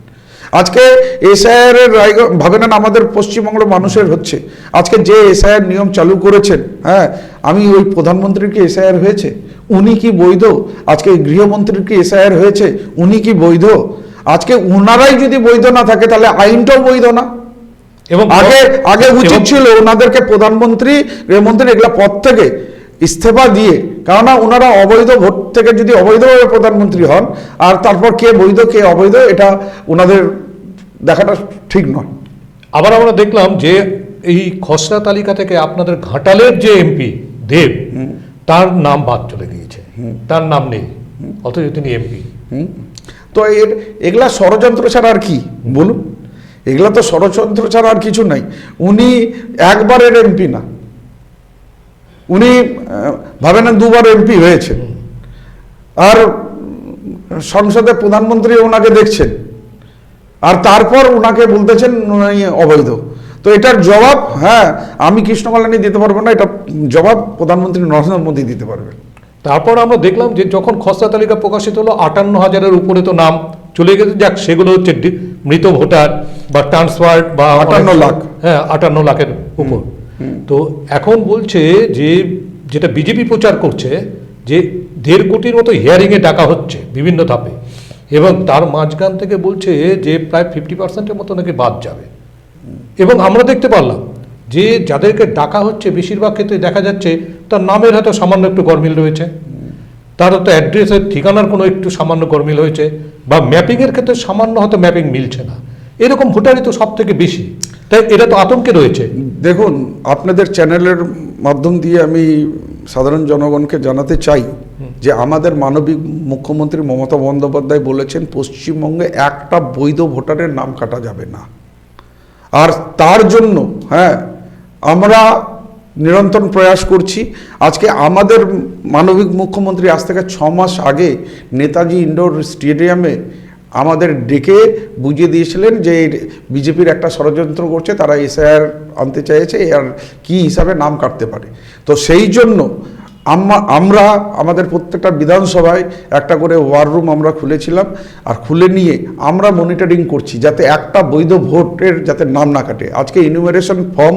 Speaker 3: আজকে এসআইআর এর ভাবে না আমাদের পশ্চিমবঙ্গের মানুষের হচ্ছে। আজকে যে এসআইআর নিয়ম চালু করেছেন, হ্যাঁ, আমি ওই প্রধানমন্ত্রীর কি এসআইআর হয়েছে? উনি কি বৈধ? আজকে গৃহমন্ত্রীর কি এসআইআর হয়েছে? উনি কি বৈধ? আজকে ওনারাই যদি বৈধ না থাকে তাহলে আইনটাও বৈধ না। এবং আগে উচিত ছিল ওনাদেরকে প্রধানমন্ত্রী, গৃহমন্ত্রী এগুলা পদ থেকে ইস্তফা দিয়ে, কারণ ওনারা অবৈধ ভোট থেকে যদি অবৈধভাবে প্রধানমন্ত্রী হন, আর তারপর কে বৈধ কে অবৈধ এটা ওনাদের দেখাটা ঠিক নয়।
Speaker 2: আবার আমরা দেখলাম যে এই খসড়া তালিকা থেকে আপনাদের ঘাটালের যে এমপি দেব, তার নাম বাদ চলে গিয়েছে, তার নাম নেই, অথচ তিনি এমপি।
Speaker 3: তো এগুলা ষড়যন্ত্র ছাড়া আর কি বলুন? এগুলা তো ষড়যন্ত্র ছাড়া আর কিছু নাই। উনি একবারের এমপি না, উনি ভাবেন দুবার এমপি হয়েছে, আর সংসদে প্রধানমন্ত্রী ওনাকে দেখছেন, আর তারপর ওনাকে বলতেছেন অবৈধ। তো এটার জবাব, হ্যাঁ, আমি কৃষ্ণকল্যাণী দিতে পারবো না, এটা জবাব প্রধানমন্ত্রী নরেন্দ্র মোদী দিতে পারবেন।
Speaker 2: তারপর আমরা দেখলাম যে যখন খসড়া তালিকা প্রকাশিত হলো 58,000-এর উপরে তো নাম চলে গেছে। যাক, সেগুলো হচ্ছে মৃত ভোটার বা ট্রান্সফার্ড বা
Speaker 3: 58 লাখ,
Speaker 2: হ্যাঁ 58 লাখের উপর। তো এখন বলছে যে যেটা বিজেপি প্রচার করছে যে 1.5 কোটির মতো হিয়ারিংয়ে ডাকা হচ্ছে বিভিন্ন ধাপে, এবং তার মাঝখান থেকে বলছে যে প্রায় 50%-এর মতো নাকি বাদ যাবে। এবং আমরা দেখতে পারলাম যে যাদেরকে ডাকা হচ্ছে বেশিরভাগ ক্ষেত্রে দেখা যাচ্ছে তার নামের হয়তো সামান্য একটু গরমিল রয়েছে, তার হয়তো অ্যাড্রেসের ঠিকানার কোনো একটু সামান্য গরমিল হয়েছে, বা ম্যাপিংয়ের ক্ষেত্রে সামান্য হয়তো ম্যাপিং মিলছে না। এরকম ভোটারই তো সব থেকে বেশি, তাই এটা তো আতঙ্কে রয়েছে।
Speaker 3: দেখুন, আপনাদের চ্যানেলের মাধ্যম দিয়ে আমি সাধারণ জনগণকে জানাতে চাই যে আমাদের মানবিক মুখ্যমন্ত্রী মমতা বন্দ্যোপাধ্যায় বলেছেন পশ্চিমবঙ্গে একটা বৈধ ভোটারের নাম কাটা যাবে না। আর তার জন্য, হ্যাঁ, আমরা নিরন্তর প্রয়াস করছি। আজকে আমাদের মানবিক মুখ্যমন্ত্রী আজ থেকে 6 মাস আগে নেতাজি ইন্ডোর স্টেডিয়ামে আমাদের ডেকে বুঝিয়ে দিয়েছিলেন যে বিজেপির একটা ষড়যন্ত্র করছে, তারা এসআইআর আনতে চাইছে, আর কি হিসাবে নাম কাটতে পারে। তো সেই জন্য আমরা আমাদের প্রত্যেকটা বিধানসভায় একটা করে ওয়ার রুম আমরা খুলেছিলাম, আর খুলে নিয়ে আমরা মনিটরিং করছি যাতে একটা বৈধ ভোটের যাতে নাম না কাটে। আজকে ইনুমারেশন ফর্ম,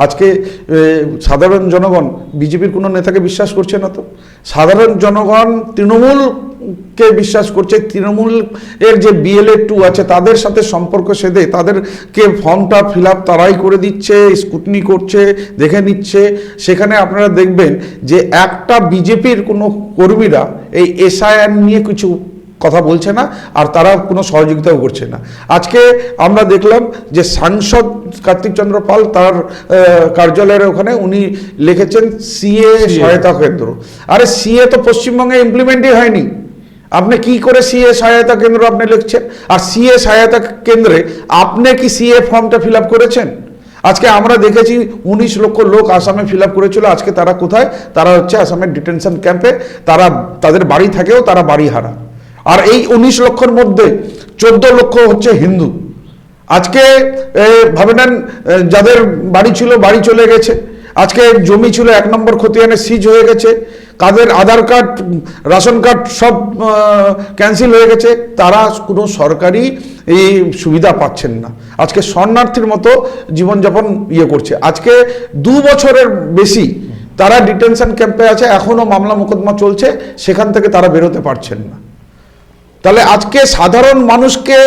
Speaker 3: আজকে সাধারণ জনগণ বিজেপির কোনো নেতাকে বিশ্বাস করছে না, তো সাধারণ জনগণ তৃণমূলকে বিশ্বাস করছে। তৃণমূল এর যে BLA-2 আছে তাদের সাথে সম্পর্ক সেদে তাদেরকে ফর্মটা ফিল আপ তারাই করে দিচ্ছে, স্কুটনি করছে, দেখে নিচ্ছে। সেখানে আপনারা দেখবেন যে একটা বিজেপির কোনো কর্মীরা এই এসআইআর নিয়ে কিছু কথা বলছে না, আর তারা কোনো সহযোগিতাও করছে না। আজকে আমরা দেখলাম যে সাংসদ কার্তিক চন্দ্র পাল তার কার্যালয়ের ওখানে উনি লিখেছেন সিএ সহায়তা কেন্দ্র। আরে সিএ তো পশ্চিমবঙ্গে ইমপ্লিমেন্টই হয়নি। আপনি কি করে সিএ সহায়তা কেন্দ্র আপনি লিখছেন? আর সিএ সহায়তা কেন্দ্রে আপনি কি সিএ ফর্মটা ফিল আপ করেছেন? আজকে আমরা দেখেছি 19 লক্ষ লোক আসামে ফিল আপ করেছিল, আজকে তারা কোথায়? তারা হচ্ছে আসামের ডিটেনশন ক্যাম্পে, তারা তাদের বাড়ি থাকেও তারা বাড়ি হারা। আর এই 19 লক্ষের মধ্যে 14 লক্ষ হচ্ছে হিন্দু। আজকে ভাবে নেন, যাদের বাড়ি ছিল বাড়ি চলে গেছে, আজকে জমি ছিল 1 নম্বর খতিয়ানে সিজ হয়ে গেছে, কাদের আধার কার্ড রেশন কার্ড সব ক্যান্সেল হয়ে গেছে, তারা কোনো সরকারি এই সুবিধা পাচ্ছেন না। আজকে শরণার্থীর মতো জীবনযাপন করছে। আজকে 2 বছরের বেশি তারা ডিটেনশন ক্যাম্পে আছে, এখনো মামলা মোকদ্দমা চলছে, সেখান থেকে তারা বেরোতে পারছেন না। তাহলে আজকে সাধারণ মানুষকে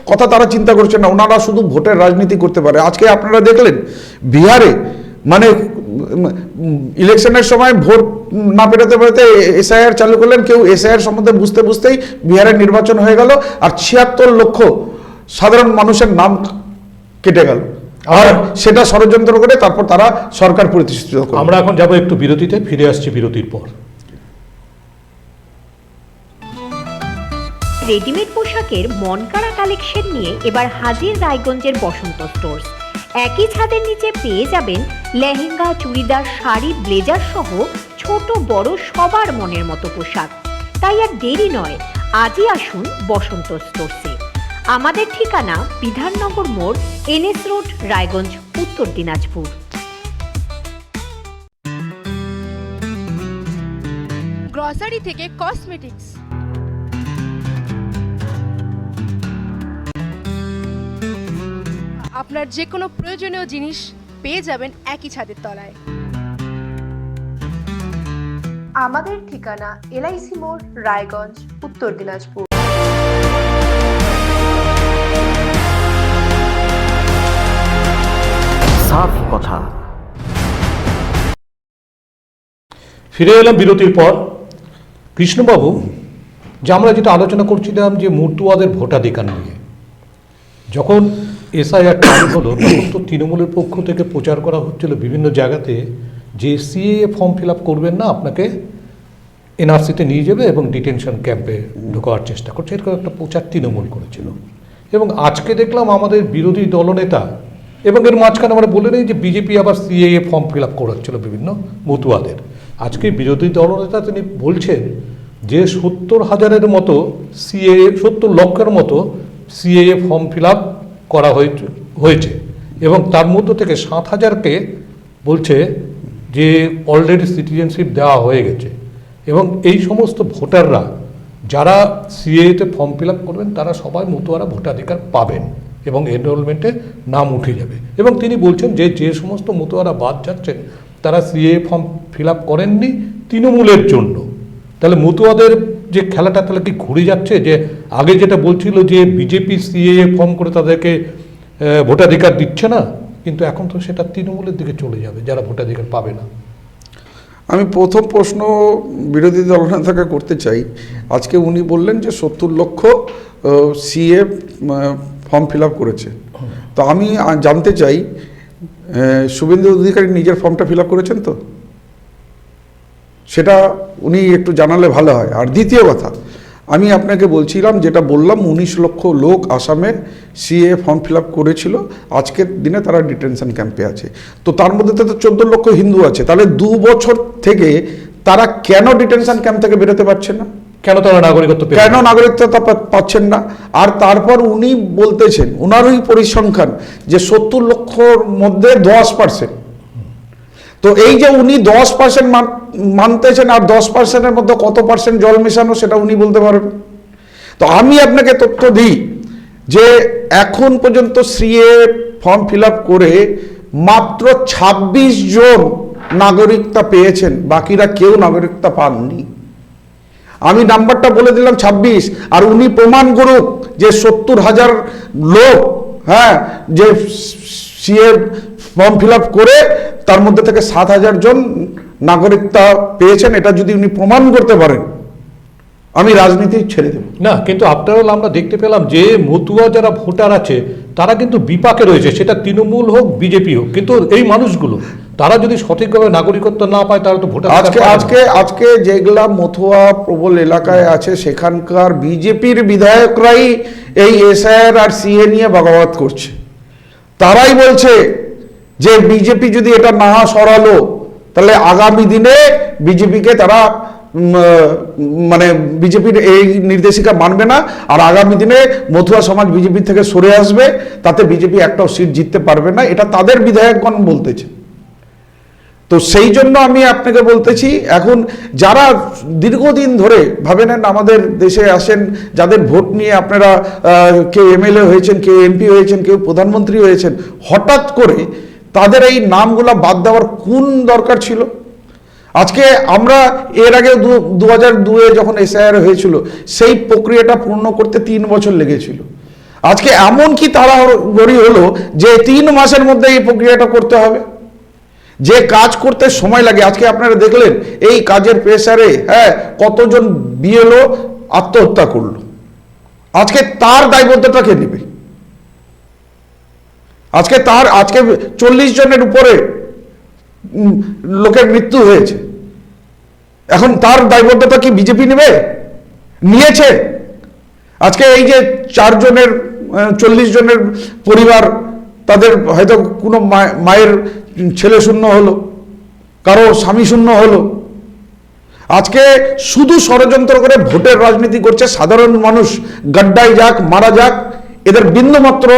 Speaker 3: কথা তারা চিন্তা করছেন না, ওনারা শুধু ভোটের রাজনীতি করতে পারে। আজকে আপনারা দেখলেন বিহারে, মানে ইলেকশনের সময় ভোট না পেরোতে পেরোতে এসআইআর চালু করলেন, কেউ এসআইআর সম্বন্ধে বুঝতে বুঝতেই বিহারের নির্বাচন হয়ে গেল, আর 76 লক্ষ সাধারণ মানুষের নাম কেটে গেল। আর সেটা ষড়যন্ত্র করে তারপর তারা সরকার প্রতিষ্ঠিত করে।
Speaker 2: আমরা এখন যাব একটু বিরতিতে, ফিরে আসছি বিরতির পর।
Speaker 1: রেডিমেড পোশাকের মনকাড়া কালেকশন নিয়ে এবার হাজির রায়গঞ্জের বসন্ত স্টোর্স। একই ছাদের নিচে পেয়ে যাবেন লেহেঙ্গা, চুড়িদার, শাড়ি, ব্লেজার সহ ছোট বড় সবার মনের মতো পোশাক। তাই আর দেরি নয়, আজই আসুন বসন্ত স্টোর্সে। আমাদের ঠিকানা বিধাননগর মোড়, এনএস রোড, রায়গঞ্জ, উত্তর দিনাজপুর।
Speaker 4: গ্রসারি থেকে কসমেটিক্স, আপনার যে কোনো প্রয়োজনীয় জিনিস পেয়ে যাবেন একই ছাদের তলায়।
Speaker 5: আমাদের ঠিকানা এলআইসি মোড়, রায়গঞ্জ, উত্তর দিনাজপুর।
Speaker 6: সাফ কথা।
Speaker 2: ফিরে এলাম বিরতির পর। কৃষ্ণবাবু, যে আমরা যেটা আলোচনা করছিলাম যে মতুয়াদের ভোটাধিকার নিয়ে, যখন এসআইআর চালু হলো তখন তো তৃণমূলের পক্ষ থেকে প্রচার করা হচ্ছিল বিভিন্ন জায়গাতে যে সিএএ ফর্ম ফিল আপ করবেন না, আপনাকে এনআরসিতে নিয়ে যাবে এবং ডিটেনশন ক্যাম্পে ঢোকার চেষ্টা করছে, এরকম একটা প্রচার তৃণমূল করেছিল। এবং আজকে দেখলাম আমাদের বিরোধী দলনেতা, এবং এর মাঝখানে আমরা বলে নেই যে বিজেপি আবার সিএএ ফর্ম ফিল আপ করাচ্ছিল বিভিন্ন মতুয়াদের। আজকে বিরোধী দলনেতা তিনি বলছেন যে 70,000-এর মতো সিএএ, 70 লক্ষের মতো সিএএ ফর্ম ফিল আপ করা হয়েছে এবং তার মধ্য থেকে 7,000-কে বলছে যে অলরেডি সিটিজেনশিপ দেওয়া হয়ে গেছে। এবং এই সমস্ত ভোটাররা যারা সিএতে ফর্ম ফিল আপ করবেন তারা সবাই মতুয়ারা ভোটাধিকার পাবেন এবং এনরোলমেন্টে নাম উঠে যাবে। এবং তিনি বলছেন যে যে সমস্ত মতুয়ারা বাদ যাচ্ছেন তারা সিএ ফর্ম ফিল আপ করেননি তৃণমূলের জন্য। তাহলে মতুয়াদের যে খেলাটা তাহলে কি ঘুরে যাচ্ছে? যে আগে যেটা বলছিল যে বিজেপি সিএএ ফর্ম করে তাদেরকে ভোটাধিকার দিচ্ছে না, কিন্তু এখন তো সেটা তৃণমূলের দিকে চলে যাবে যারা ভোটাধিকার পাবে না।
Speaker 3: আমি প্রথম প্রশ্ন বিরোধী দলনেতাকে করতে চাই। আজকে উনি বললেন যে 70 লক্ষ সিএ ফর্ম ফিল আপ করেছে। তো আমি জানতে চাই, শুভেন্দু অধিকারী নিজের ফর্মটা ফিল আপ করেছেন তো? সেটা উনি একটু জানালে ভালো হয়। আর দ্বিতীয় কথা, আমি আপনাকে বলছিলাম, যেটা বললাম, 19 লক্ষ লোক আসামে সিএ ফর্ম ফিল আপ করেছিল, আজকের দিনে তারা ডিটেনশন ক্যাম্পে আছে। তো তার মধ্যে তো 14 লক্ষ হিন্দু আছে। তাহলে 2 বছর থেকে তারা কেন ডিটেনশন ক্যাম্প থেকে বেরোতে পারছে না?
Speaker 2: কেন তারা নাগরিকত্ব
Speaker 3: কেন নাগরিকত্ব পাচ্ছেন না? আর তারপর উনি বলতেছেন, ওনারই পরিসংখ্যান, যে 70 লক্ষর মধ্যে 10%। তো এই যে উনি 10% মানতেছেন, আর 10%-এর মধ্যে কত পার্সেন্ট জল মেশানো সেটা উনি বলতে পারবেন। তো আমি আপনাকে তথ্য দিই যে এখন পর্যন্ত সিএ ফর্ম ফিল আপ করে মাত্র 26 জন নাগরিকতা পেয়েছেন, বাকিরা কেউ নাগরিকতা পাননি। আমি নাম্বারটা বলে দিলাম 26, আর উনি প্রমাণ করুক যে 70,000 লোক, হ্যাঁ, যে সিএ ফর্ম ফিল আপ করে তার মধ্যে থেকে 7,000 জন নাগরিকতা পেয়েছেন, এটা যদি উনি প্রমাণ করতে পারেন, আমি রাজনীতি ছেড়ে দেব।
Speaker 2: না, কিন্তু আফটার অল আমরা দেখতে পেলাম যে মতুয়া যারা ভোটার আছে তারা কিন্তু বিপাকে রয়েছে, সেটা তৃণমূল হোক বিজেপি হোক। কিন্তু এই মানুষগুলো তারা যদি সঠিকভাবে নাগরিকত্ব না পায় তারা তো ভোটার
Speaker 3: আজকে যেগুলা মথুয়া প্রবল এলাকায় আছে সেখানকার বিজেপির বিধায়করাই এই এসআইআর আর সিএ নিয়ে বগাবত করছে। তারাই বলছে যে বিজেপি যদি এটা না সরালো তাহলে আগামী দিনে বিজেপিকে তারা মানে বিজেপির এই নির্দেশিকা মানবে না, আর আগামী দিনে মথুয়া সমাজ বিজেপি থেকে সরে আসবে, তাতে বিজেপি একটাও সিট জিততে পারবে না, এটা তাদের বিধায়কগণ বলতেছে। তো সেই জন্য আমি আপনাকে বলতেছি, এখন যারা দীর্ঘদিন ধরে ভাবে নেন আমাদের দেশে আসেন, যাদের ভোট নিয়ে আপনারা কেউ এমএলএ হয়েছেন, কেউ এমপি হয়েছেন, কেউ প্রধানমন্ত্রী হয়েছেন, হঠাৎ করে তাদের এই নামগুলো বাদ দেওয়ার কোন দরকার ছিল? আজকে আমরা এর আগে 2002 যখন এসআইআর হয়েছিল সেই প্রক্রিয়াটা পূর্ণ করতে 3 বছর লেগেছিল। আজকে এমন কি তাড়াহুড়ো হলো যে 3 মাসের মধ্যে এই প্রক্রিয়াটা করতে হবে? যে কাজ করতে সময় লাগে, আজকে আপনারা দেখলেন এই কাজের প্রেসারে কতজন বিএলও আত্মহত্যা করলো। আজকে তার দায়বদ্ধতা কে নেবে? আজকে 40 জনের উপরে লোকের মৃত্যু হয়েছে, এখন তার দায়বদ্ধতা কি বিজেপি নেবে? নিয়েছে। আজকে এই যে 40 জনের পরিবার, তাদের হয়তো কোনো মায়ের ছেলে শূন্য হলো, কারো স্বামী শূন্য হলো। আজকে শুধু ষড়যন্ত্র করে ভোটের রাজনীতি করছে। সাধারণ মানুষ গাড্ডায় যাক, মারা যাক, এদের বিন্দুমাত্র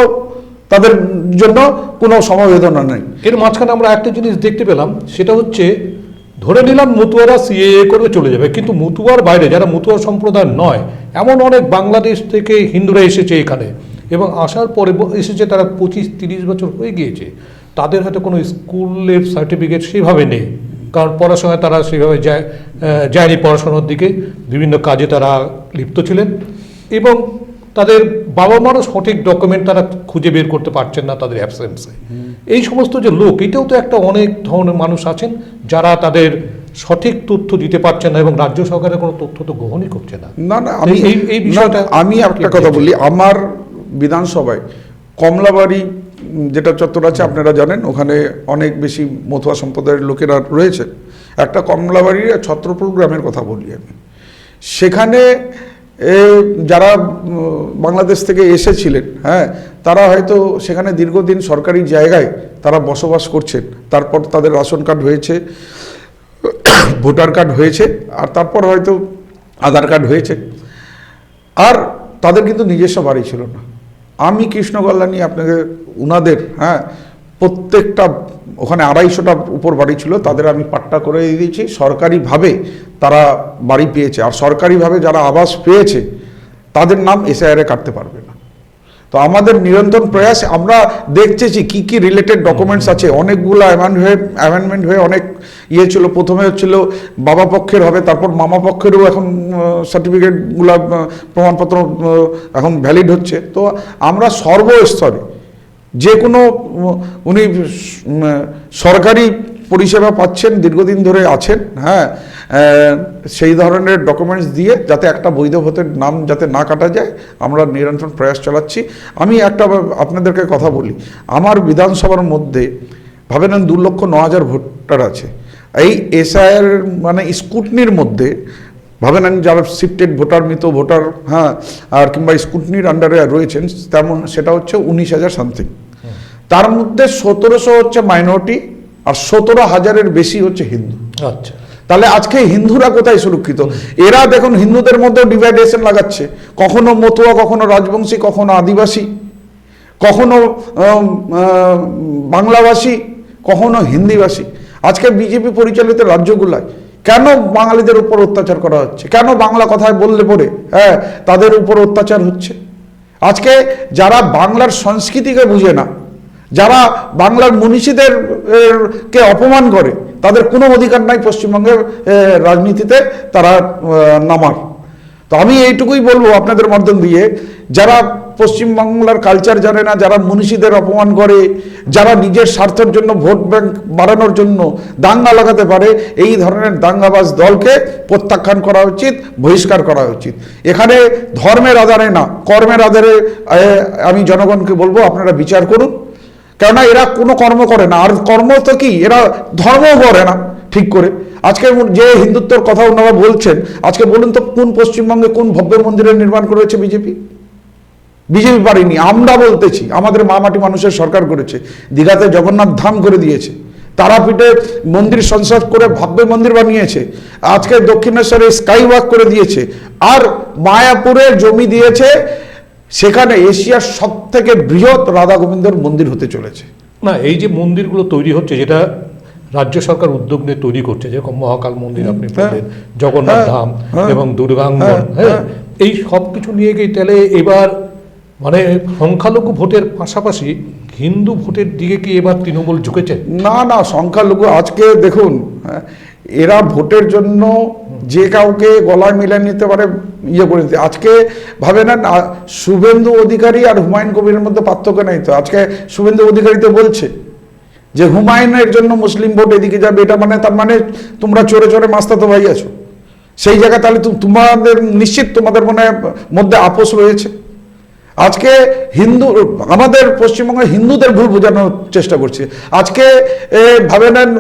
Speaker 3: তাদের জন্য কোনো সমবেদনা নেই।
Speaker 2: এর মাঝখানে আমরা একটা জিনিস দেখতে পেলাম, সেটা হচ্ছে ধরে নিলাম মতুয়ারা সিএএ করে চলে যাবে, কিন্তু মতুয়ার বাইরে যারা মতুয়া সম্প্রদায় নয় এমন অনেক বাংলাদেশ থেকে হিন্দুরা এসেছে এখানে, এবং আসার পরে এসেছে তারা 25-30 বছর হয়ে গিয়েছে, তাদের হয়তো কোনো স্কুলের সার্টিফিকেট সেভাবে নেই, কারণ পড়াশোনায় তারা সেভাবে যায়নি পড়াশোনার দিকে, বিভিন্ন কাজে তারা লিপ্ত ছিলেন, এবং তাদের বাবা মারও সঠিক ডকুমেন্ট তারা খুঁজে বের করতে পারছেন না তাদের অ্যাবসেন্সে। এই সমস্ত যে লোক, এটাও তো একটা অনেক ধরনের মানুষ আছেন যারা তাদের সঠিক তথ্য দিতে পারছেন না, এবং রাজ্য সরকারের কোনো তথ্য তো গ্রহণই করছে না। এই বিষয়টা
Speaker 3: আমি একটা কথা বলি, আমার বিধানসভায় কমলাবাড়ি যেটা চত্বর আছে আপনারা জানেন, ওখানে অনেক বেশি মতুয়া সম্প্রদায়ের লোকেরা রয়েছে। একটা কমলাবাড়ির ছত্রপুর গ্রামের কথা বলি আমি, সেখানে যারা বাংলাদেশ থেকে এসেছিলেন, তারা হয়তো সেখানে দীর্ঘদিন সরকারি জায়গায় তারা বসবাস করছেন, তারপর তাদের রেশন কার্ড হয়েছে, ভোটার কার্ড হয়েছে, আর তারপর হয়তো আধার কার্ড হয়েছে, আর তাদের কিন্তু নিজস্ব বাড়ি ছিল না। আমি কৃষ্ণগল্লা নিয়ে আপনাকে উনাদের প্রত্যেকটা ওখানে 250টার উপর বাড়ি ছিল, তাদের আমি পাট্টা করে দিয়েছি। সরকারিভাবে তারা বাড়ি পেয়েছে, আর সরকারিভাবে যারা আবাস পেয়েছে তাদের নাম এসআইআরে কাটতে পারবে না। তো আমাদের নিরন্তর প্রয়াস, আমরা দেখতেছি কি কি রিলেটেড ডকুমেন্টস আছে, অনেকগুলো অ্যামেন্ডমেন্ট হয়ে অনেক ছিল। প্রথমে হচ্ছিল বাবা পক্ষের হবে, তারপর মামা পক্ষেরও এখন সার্টিফিকেটগুলো প্রমাণপত্র এখন ভ্যালিড হচ্ছে। তো আমরা সর্বস্তরে যে কোনো, উনি সরকারি পরিষেবা পাচ্ছেন, দীর্ঘদিন ধরে আছেন, সেই ধরনের ডকুমেন্টস দিয়ে যাতে একটা বৈধ ভোটের নাম যাতে না কাটা যায়, আমরা নিরন্তর প্রয়াস চালাচ্ছি। আমি একটা আপনাদেরকে কথা বলি, আমার বিধানসভার মধ্যে ভাবে নেন 2,09,000 ভোটার আছে। এই এসআইআর মানে স্কুটনির মধ্যে ভাবে নেন যারা শিফটেড ভোটার, মৃত ভোটার, আর কিংবা স্কুটনির আন্ডারে রয়েছেন, তেমন সেটা হচ্ছে 19,000 সামথিং। তার মধ্যে 1700 হচ্ছে মাইনরিটি, আর 17,000-এর বেশি হচ্ছে হিন্দু।
Speaker 2: আচ্ছা,
Speaker 3: তাহলে আজকে হিন্দুরা কোথায় সুরক্ষিত? এরা দেখুন হিন্দুদের মধ্যেও ডিভাইডেশন লাগাচ্ছে, কখনো মতুয়া, কখনো রাজবংশী, কখনো আদিবাসী, কখনো বাংলাভাষী, কখনো হিন্দিভাষী। আজকে বিজেপি পরিচালিত রাজ্যগুলায় কেন বাঙালিদের উপর অত্যাচার করা হচ্ছে? কেন বাংলা কথায় বললে পরে তাদের উপর অত্যাচার হচ্ছে? আজকে যারা বাংলার সংস্কৃতিকে বুঝে না, যারা বাংলার মনীষীদের কে অপমান করে, তাদের কোনো অধিকার নাই পশ্চিমবঙ্গের রাজনীতিতে তারা নামার। তো আমি এইটুকুই বলবো আপনাদের মাধ্যম দিয়ে, যারা পশ্চিমবাংলার কালচার জানে না, যারা মনীষীদের অপমান করে, যারা নিজের স্বার্থের জন্য ভোট ব্যাংক বাড়ানোর জন্য দাঙ্গা লাগাতে পারে, এই ধরনের দাঙ্গাবাজ দলকে প্রত্যাখ্যান করা উচিত, বহিষ্কার করা উচিত। এখানে ধর্মের আধারে না, কর্মের আধারে আমি জনগণকে বলবো আপনারা বিচার করুন। কেননা এরা কোনো কর্ম করে না, আর কর্ম তো কি, এরা ধর্মও করে না ঠিক করে। আজকে যে হিন্দুত্বর কথা ওনারা বলছেন, আজকে বলুন তো কোন পশ্চিমবঙ্গে কোন ভব্য মন্দিরের নির্মাণ করেছে বিজেপি? বিজেপি পারেনি, আমরা বলতেছি, আমাদের মা মাটি মানুষের সরকার করেছে। দীঘাতে জগন্নাথ ধাম করে দিয়েছে, তারাপীঠে মন্দির সংস্কার করে ভব্য মন্দির বানিয়েছে, আজকে দক্ষিণেশ্বরে স্কাই ওয়াক করে দিয়েছে, আর মায়াপুরে জমি দিয়েছে, সেখানে এশিয়ার সব থেকে বৃহৎ রাধা গোবিন্দর মন্দির হতে চলেছে।
Speaker 2: না, এই যে মন্দিরগুলো তৈরি হচ্ছে, যেটা রাজ্য সরকার উদ্যোগ নিয়ে তৈরি করছে, যেরকম মহাকাল মন্দির আপনি বললেন, জগন্নাথ ধাম এবং দুর্গাঙ্গন, হ্যাঁ, এই সব কিছু নিয়ে গিয়ে তাহলে এবার মানে সংখ্যালঘু ভোটের পাশাপাশি হিন্দু ভোটের দিকে কি এবার তৃণমূল ঝুঁকেছে?
Speaker 3: না না, সংখ্যালঘু আজকে দেখুন, এরা ভোটের জন্য যে কাউকে গলায় মিলিয়ে নিতে পারে, ইয়ে করে নিতে। আজকে ভাবে না, শুভেন্দু অধিকারী আর হুমায়ুন কবিরের মধ্যে পার্থক্য নেই তো। আজকে শুভেন্দু অধিকারী তো বলছে যে হুমায়ুনের জন্য মুসলিম ভোট এদিকে যাবে, এটা মানে তার মানে তোমরা চোরে চোরে মাস্তাতো ভাই আছো সেই জায়গায়, তাহলে তোমাদের নিশ্চিত তোমাদের মধ্যে আপোষ রয়েছে। আজকে হিন্দু, আমাদের পশ্চিমবঙ্গে হিন্দুদের ভুল বোঝানোর চেষ্টা করছে। আজকে ভাবে নেন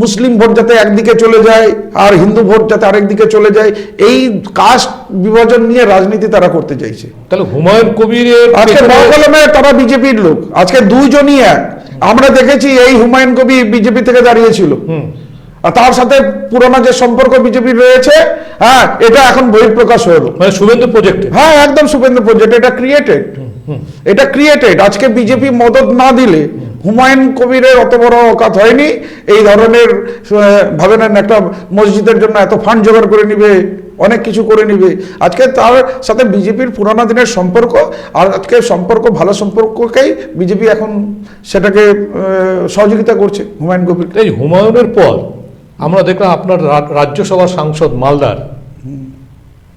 Speaker 3: মুসলিম ভোট যাতে একদিকে চলে যায় আর হিন্দু ভোট যাতে আরেক দিকে চলে যায়, এই কাস্ট বিভাজন নিয়ে রাজনীতি তারা করতে চাইছে।
Speaker 2: তাহলে হুমায়ুন কবিরের
Speaker 3: আজকে বড়কলমে তারা বিজেপির লোক, আজকে দুইজনই এক। আমরা দেখেছি এই হুমায়ুন কবির বিজেপি থেকে দাঁড়িয়েছিল, আর তার সাথে পুরোনো যে সম্পর্ক বিজেপির রয়েছে, হ্যাঁ, এটা এখন বহিঃপ্রকাশ হলো,
Speaker 2: মানে শুভেন্দু প্রজেক্ট।
Speaker 3: হ্যাঁ, একদম শুভেন্দু প্রজেক্ট, এটা ক্রিয়েটেড, এটা ক্রিয়েটেড। আজকে বিজেপি মদত না দিলে হুমায়ুন কবিরের অত বড় অকাত হয়নি এই ধরনের, ভাবে নেন একটা মসজিদের জন্য এত ফান্ড জোগাড় করে নিবে, অনেক কিছু করে নিবে। আজকে তার সাথে বিজেপির পুরানো দিনের সম্পর্ক, আর আজকে সম্পর্ক, ভালো সম্পর্ককেই বিজেপি এখন সেটাকে সহযোগিতা করছে হুমায়ুন কবির।
Speaker 2: এই হুমায়ুনের পর আমরা দেখলাম আপনার রাজ্যসভার সাংসদ মালদার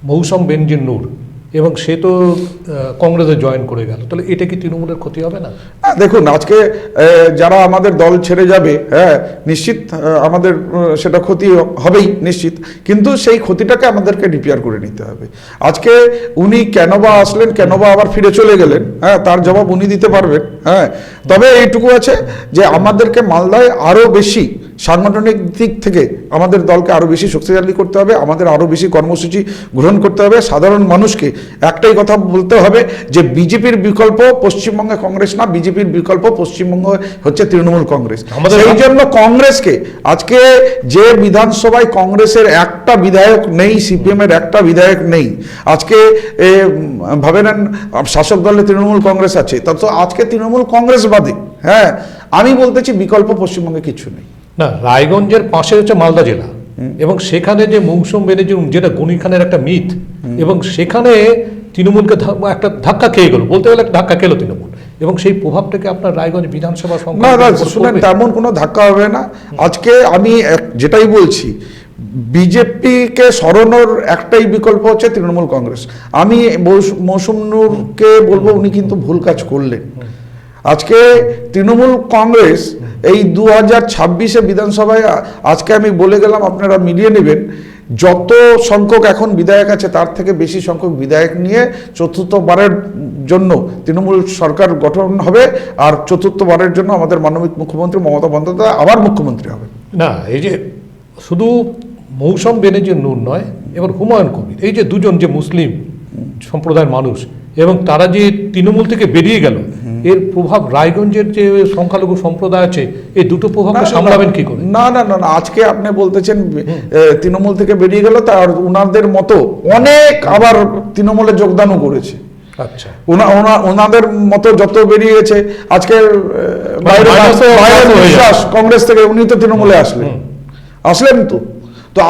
Speaker 2: মৌসম বেনজির নূর, এবং সে তো কংগ্রেসে জয়েন করে গেল। তাহলে এটা কি তৃণমূলের ক্ষতি হবে না?
Speaker 3: দেখুন, আজকে যারা আমাদের দল ছেড়ে যাবে, হ্যাঁ, নিশ্চিত আমাদের সেটা ক্ষতি হবেই নিশ্চিত, কিন্তু সেই ক্ষতিটাকে আমাদেরকে রিপেয়ার করে নিতে হবে। আজকে উনি কেন বা আসলেন, কেন বা আবার ফিরে চলে গেলেন, হ্যাঁ, তার জবাব উনি দিতে পারবেন। হ্যাঁ, তবে এইটুকু আছে যে আমাদেরকে মালদায় আরও বেশি সাংগঠনিক দিক থেকে আমাদের দলকে আরও বেশি শক্তিশালী করতে হবে, আমাদের আরও বেশি কর্মসূচি গ্রহণ করতে হবে। সাধারণ মানুষকে একটাই কথা বলতে হবে যে বিজেপির বিকল্প পশ্চিমবঙ্গে কংগ্রেস না, বিজেপির বিকল্প পশ্চিমবঙ্গে হচ্ছে তৃণমূল কংগ্রেস। সেই জন্য কংগ্রেসকে আজকে যে বিধানসভায় কংগ্রেসের একটা বিধায়ক নেই, সিপিএম এর একটা বিধায়ক নেই, আজকে ভাবে নেন শাসক দলে তৃণমূল কংগ্রেস আছে, তা তো আজকে তৃণমূল কংগ্রেস বাদে, হ্যাঁ, আমি বলতেছি বিকল্প পশ্চিমবঙ্গে কিছু নেই।
Speaker 2: না, রায়গঞ্জের পাশে হচ্ছে মালদা জেলা, এবং সেখানে যে মৌসুম বেনজির, যেটা গনি খানের একটা মিথ, এবং সেখানে তৃণমূলকে একটা ধাক্কা খেয়ে গেল, বলতে গেলে একটা ধাক্কা খেলো তৃণমূল, এবং সেই প্রভাবটাকে আপনার রায়গঞ্জ বিধানসভা
Speaker 3: শুনেন, তেমন কোনো ধাক্কা হবে না। আজকে আমি যেটাই বলছি, বিজেপিকে সরানোর একটাই বিকল্প হচ্ছে তৃণমূল কংগ্রেস। আমি মৌসুম নূরকে বলবো, উনি কিন্তু ভুল কাজ করলেন। আজকে তৃণমূল কংগ্রেস এই 2026 বিধানসভায়, আজকে আমি বলে গেলাম, আপনারা মিলিয়ে নেবেন, যত সংখ্যক এখন বিধায়ক আছে তার থেকে বেশি সংখ্যক বিধায়ক নিয়ে চতুর্থবারের জন্য তৃণমূল সরকার গঠন হবে, আর চতুর্থবারের জন্য আমাদের মাননীয় মুখ্যমন্ত্রী মমতা বন্দ্যোপাধ্যায় আবার মুখ্যমন্ত্রী হবে।
Speaker 2: না, এই যে শুধু মৌসম বেনজির নূর নয়, এবার হুমায়ুন কবির, এই যে দুজন যে মুসলিম সম্প্রদায়ের মানুষ, এবং তারা যে তৃণমূল থেকে বেরিয়ে গেল, এর প্রভাব রায়গঞ্জের যে সংখ্যালঘু সম্প্রদায় আছে, এই দুটো প্রভাবকে সামলাবেন কি করে?
Speaker 3: না না না, আজকে আপনি বলতেছেন তৃণমূল থেকে বেরিয়ে গেল, তার উনাদের মতো অনেক আবার তৃণমূলে যোগদানও করেছে।
Speaker 2: আচ্ছা,
Speaker 3: ওনাদের মতো যত বেরিয়ে গেছে, আজকে বিশ্বাস কংগ্রেস থেকে উনি তো তৃণমূলে আসলেন তো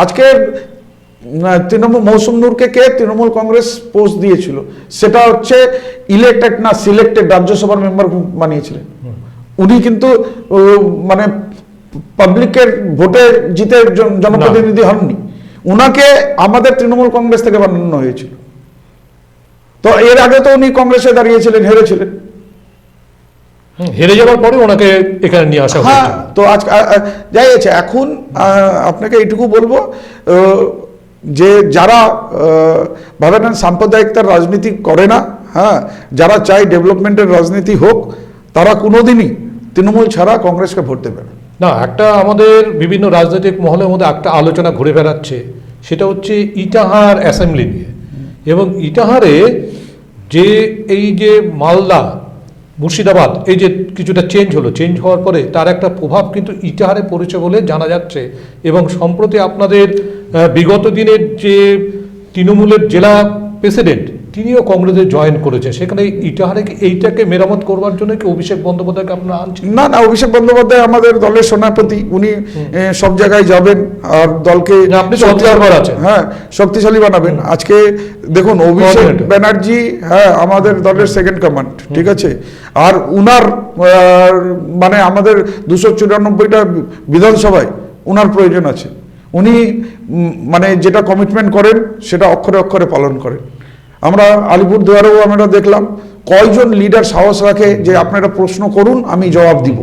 Speaker 3: আজকে তৃণমূল মৌসুম নূরকে কে তৃণমূল কংগ্রেস পোস্ট দিয়েছিল, সেটা হচ্ছে ইলেক্টেড না সিলেক্টেড রাজ্যসভার মেম্বার বানিয়েছিলেন উনি, কিন্তু মানে পাবলিকের ভোটে জিতে জনপ্রতিনিধি হননি, উনাকে আমাদের তৃণমূল কংগ্রেস থেকে বানানো হয়েছিল। তো এর আগে তো উনি কংগ্রেসে দাঁড়িয়েছিলেন, হেরেছিলেন,
Speaker 2: হেরে যাওয়ার পরে ওনাকে এখানে নিয়ে আসা হয়েছে।
Speaker 3: তো আজ যাই আছে, এখন আপনাকে এইটুকু বলবো যে যারা ভাবে নেন সাম্প্রদায়িকতার রাজনীতি করে না, হ্যাঁ, যারা চায় ডেভেলপমেন্টের রাজনীতি হোক, তারা কোনোদিনই তৃণমূল ছাড়া কংগ্রেসকে ভোট দেবে না।
Speaker 2: না, একটা আমাদের বিভিন্ন রাজনৈতিক মহলের মধ্যে একটা আলোচনা ঘুরে বেড়াচ্ছে, সেটা হচ্ছে ইটাহার অ্যাসেম্বলি নিয়ে। এবং ইটাহারে যে এই যে মালদা মুর্শিদাবাদ এই যে কিছুটা চেঞ্জ হলো, চেঞ্জ হওয়ার পরে তার একটা প্রভাব কিন্তু ইটাহারে পড়েছে বলে জানা যাচ্ছে। এবং সম্প্রতি আপনাদের বিগত দিনের যে তৃণমূলের জেলা প্রেসিডেন্ট তিনিও কংগ্রেসে জয়েন করেছে, সেখানে ইটাহারে কি এইটাকে মেরামত করবার জন্য কি অভিষেক বন্দ্যোপাধ্যায়কে আপনারা আনছেন?
Speaker 3: না না, অভিষেক বন্দ্যোপাধ্যায় আমাদের দলের সেনাপতি, উনি সব জায়গায় যাবেন আর দলকে
Speaker 2: আপনি শক্তিশালী আছেন,
Speaker 3: হ্যাঁ, শক্তিশালী বানাবেন। আজকে দেখুন অভিষেক ব্যানার্জি, হ্যাঁ, আমাদের দলের সেকেন্ড কমান্ড, ঠিক আছে, আর উনার মানে আমাদের 294টা বিধানসভায় উনার প্রয়োজন আছে। উনি মানে যেটা কমিটমেন্ট করেন সেটা অক্ষরে অক্ষরে পালন করেন। আমরা আলিপুরদুয়ারেও আমরা দেখলাম কয়জন লিডার সাহস রাখে যে আপনারা প্রশ্ন করুন, আমি জবাব দিব।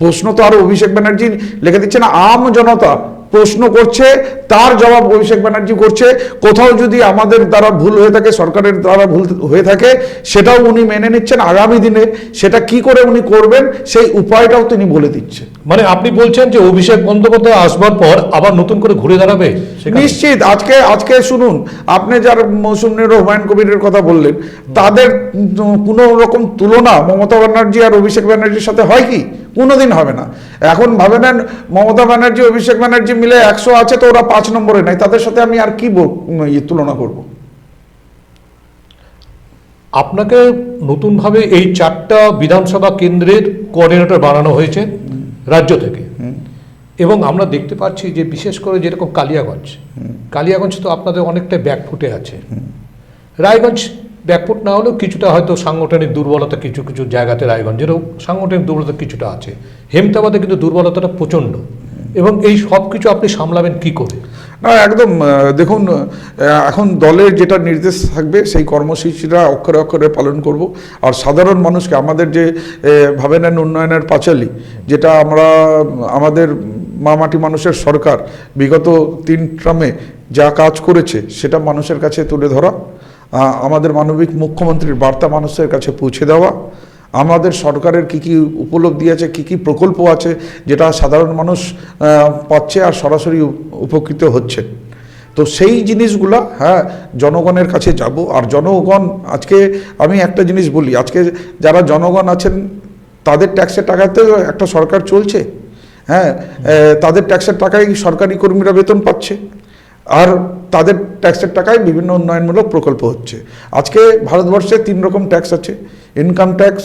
Speaker 3: প্রশ্ন তো আর অভিষেক ব্যানার্জি লিখে দিচ্ছে না, আম জনতা প্রশ্ন করছে, তার জবাব অভিষেক ব্যানার্জি করছে। কোথাও যদি আমাদের দ্বারা ভুল হয়ে থাকে, সরকারের দ্বারা ভুল হয়ে থাকে, সেটাও উনি মেনে নিচ্ছেন। আগামী দিনে সেটা কি করে উনি করবেন সেই উপায়টাও তিনি বলে দিচ্ছেন।
Speaker 2: মানে আপনি বলছেন যে অভিষেক বন্দ্যোপাধ্যায় আসবার পর আবার নতুন করে ঘুরে দাঁড়াবে?
Speaker 3: নিশ্চিত। আজকে শুনুন, আপনি যার মৌসুমীর হুমায়ুন কবিরের কথা বললেন, তাদের কোনো রকম তুলনা মমতা ব্যানার্জি আর অভিষেক ব্যানার্জির সাথে হয় কি? কোনোদিন হবে না। এখন ভাবে নেন মমতা ব্যানার্জি অভিষেক ব্যানার্জি মিলে 100 আছে, তো ওরা 5 নম্বরে নাই, তাদের সাথে আমি আর কি তুলনা করব?
Speaker 2: আপনাকে নতুনভাবে এই 4টা বিধানসভা কেন্দ্রের কোঅর্ডিনেটর বানানো হয়েছে রাজ্য থেকে। এবং আমরা দেখতে পাচ্ছি যে বিশেষ করে যেরকম কালিয়াগঞ্জ তো আপনাদের অনেকটা ব্যাকফুটে আছে। রায়গঞ্জ ব্যাকফুট না হলেও কিছুটা হয়তো সাংগঠনিক দুর্বলতা কিছু কিছু জায়গাতে রায়গঞ্জেরও সাংগঠনিক দুর্বলতা কিছুটা আছে। হেমতাবাদে কিন্তু দুর্বলতাটা প্রচণ্ড। এবং এই সব কিছু আপনি সামলাবেন কি করে?
Speaker 3: না, একদম দেখুন, এখন দলের যেটা নির্দেশ থাকবে সেই কর্মসূচিটা অক্ষরে অক্ষরে পালন করব। আর সাধারণ মানুষকে আমাদের যে ভাবে নেন উন্নয়নের পাঁচালী, যেটা আমাদের মামাটি মানুষের সরকার বিগত 3 টার্মে যা কাজ করেছে সেটা মানুষের কাছে তুলে ধরা, আমাদের মানবিক মুখ্যমন্ত্রীর বার্তা মানুষের কাছে পৌঁছে দেওয়া, আমাদের সরকারের কি কি উপলব্ধি আছে, কি কি প্রকল্প আছে যেটা সাধারণ মানুষ পাচ্ছে আর সরাসরি উপকৃত হচ্ছে। তো সেই জিনিসগুলো, হ্যাঁ, জনগণের কাছে যাব। আর জনগণ, আজকে আমি একটা জিনিস বলি, আজকে যারা জনগণ আছেন তাদের ট্যাক্সের টাকাতে একটা সরকার চলছে, হ্যাঁ, তাদের ট্যাক্সের টাকায় সরকারি কর্মীরা বেতন পাচ্ছে, আর তাদের ট্যাক্সের টাকায় বিভিন্ন উন্নয়নমূলক প্রকল্প হচ্ছে। আজকে ভারতবর্ষে 3 রকম ট্যাক্স আছে, ইনকাম ট্যাক্স,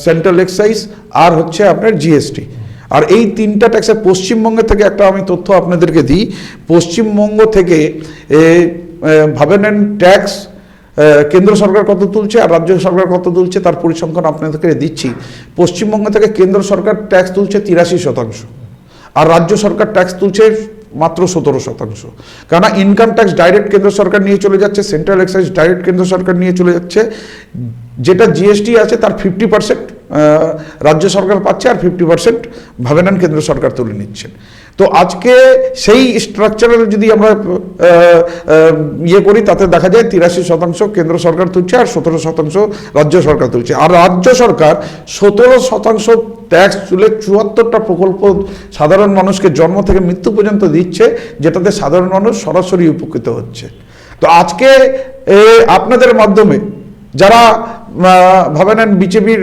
Speaker 3: সেন্ট্রাল এক্সাইজ, আর হচ্ছে আপনার জিএসটি। আর এই 3টা ট্যাক্সের পশ্চিমবঙ্গ থেকে একটা আমি তথ্য আপনাদেরকে দিই। পশ্চিমবঙ্গ থেকে ভাবে নেন ট্যাক্স কেন্দ্র সরকার কত তুলছে আর রাজ্য সরকার কত তুলছে, তার পরিসংখ্যান আপনাদেরকে দিচ্ছি। পশ্চিমবঙ্গ থেকে কেন্দ্র সরকার ট্যাক্স তুলছে 83%, আর রাজ্য সরকার ট্যাক্স তুলছে মাত্র 17%। কেননা ইনকাম ট্যাক্স ডাইরেক্ট কেন্দ্র সরকার নিয়ে চলে যাচ্ছে, সেন্ট্রাল এক্সাইজ ডাইরেক্ট কেন্দ্র সরকার নিয়ে চলে যাচ্ছে, যেটা জিএসটি আছে তার 50% রাজ্য সরকার পাচ্ছে, আর 50% ভাবে নেন কেন্দ্র সরকার তুলে নিচ্ছেন। তো আজকে সেই স্ট্রাকচারাল যদি আমরা করি, তাতে দেখা যায় 83% কেন্দ্র সরকার তুলছে আর 17% রাজ্য সরকার তুলছে। আর রাজ্য সরকার 17% ট্যাক্স তুলে 74টা প্রকল্প সাধারণ মানুষকে জন্ম থেকে মৃত্যু পর্যন্ত দিচ্ছে, যেটাতে সাধারণ মানুষ সরাসরি উপকৃত হচ্ছে। তো আজকে আপনাদের মাধ্যমে যারা ভাবে নেন বিজেপির